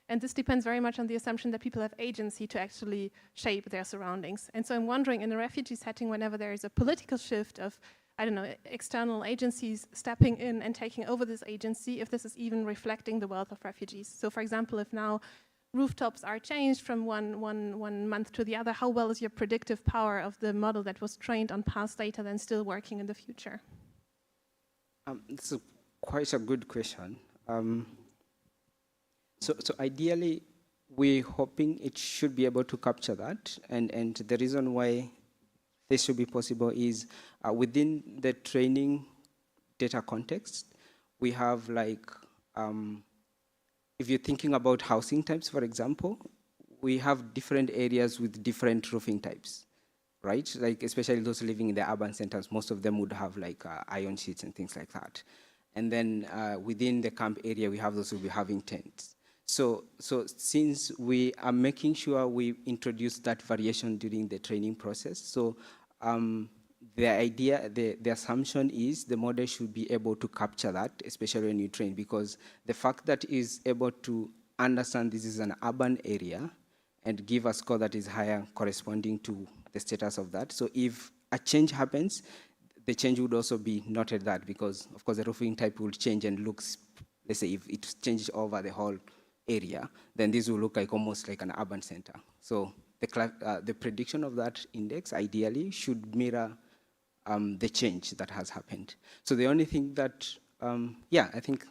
And this depends very much on the assumption that people have agency to actually shape their surroundings. And so I'm wondering, in a refugee setting, whenever there is a political shift of, I don't know, external agencies stepping in and taking over this agency, if this is even reflecting the wealth of refugees. So for example, if now rooftops are changed from one month to the other, how well is your predictive power of the model that was trained on past data then still working in the future? It's quite a good question. So ideally, we're hoping it should be able to capture that. And the reason why this should be possible is within the training data context, we have like, if you're thinking about housing types, for example, we have different areas with different roofing types, right? Like especially those living in the urban centers, most of them would have like iron sheets and things like that. And then within the camp area, we have those who will be having tents. So since we are making sure we introduce that variation during the training process, so the idea, the assumption is the model should be able to capture that, especially when you train, because the fact that is able to understand this is an urban area and give a score that is higher corresponding to the status of that. So if a change happens, the change would also be noted that, because of course the roofing type will change and looks, let's say if it changes over the whole area, then this will look like almost like an urban center. So the prediction of that index ideally should mirror the change that has happened. So the only thing that, yeah, I think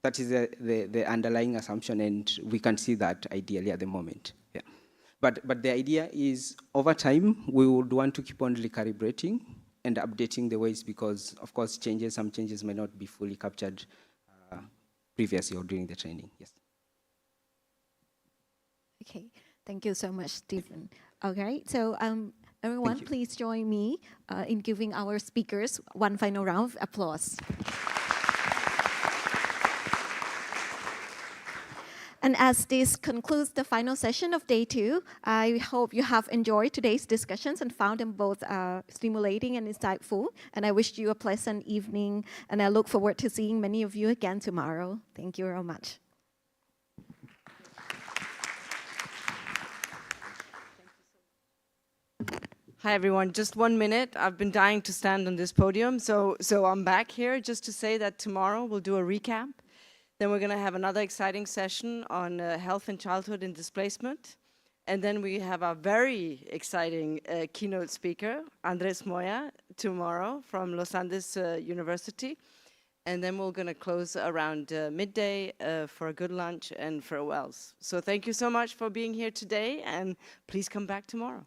that is the underlying assumption, and we can see that ideally at the moment. Yeah. But the idea is over time, we would want to keep on recalibrating and updating the ways, because of course some changes may not be fully captured previously or during the training. Yes. Okay, thank you so much, Stephen. Okay, so everyone, please join me in giving our speakers one final round of applause. And as this concludes the final session of day 2, I hope you have enjoyed today's discussions and found them both stimulating and insightful. And I wish you a pleasant evening, and I look forward to seeing many of you again tomorrow. Thank you very much. Hi, everyone. Just 1 minute. I've been dying to stand on this podium, so I'm back here just to say that tomorrow we'll do a recap. Then we're going to have another exciting session on health and childhood and displacement. And then we have a very exciting keynote speaker, Andres Moya, tomorrow from Los Andes University. And then we're going to close around midday for a good lunch and farewells. So thank you so much for being here today, and please come back tomorrow.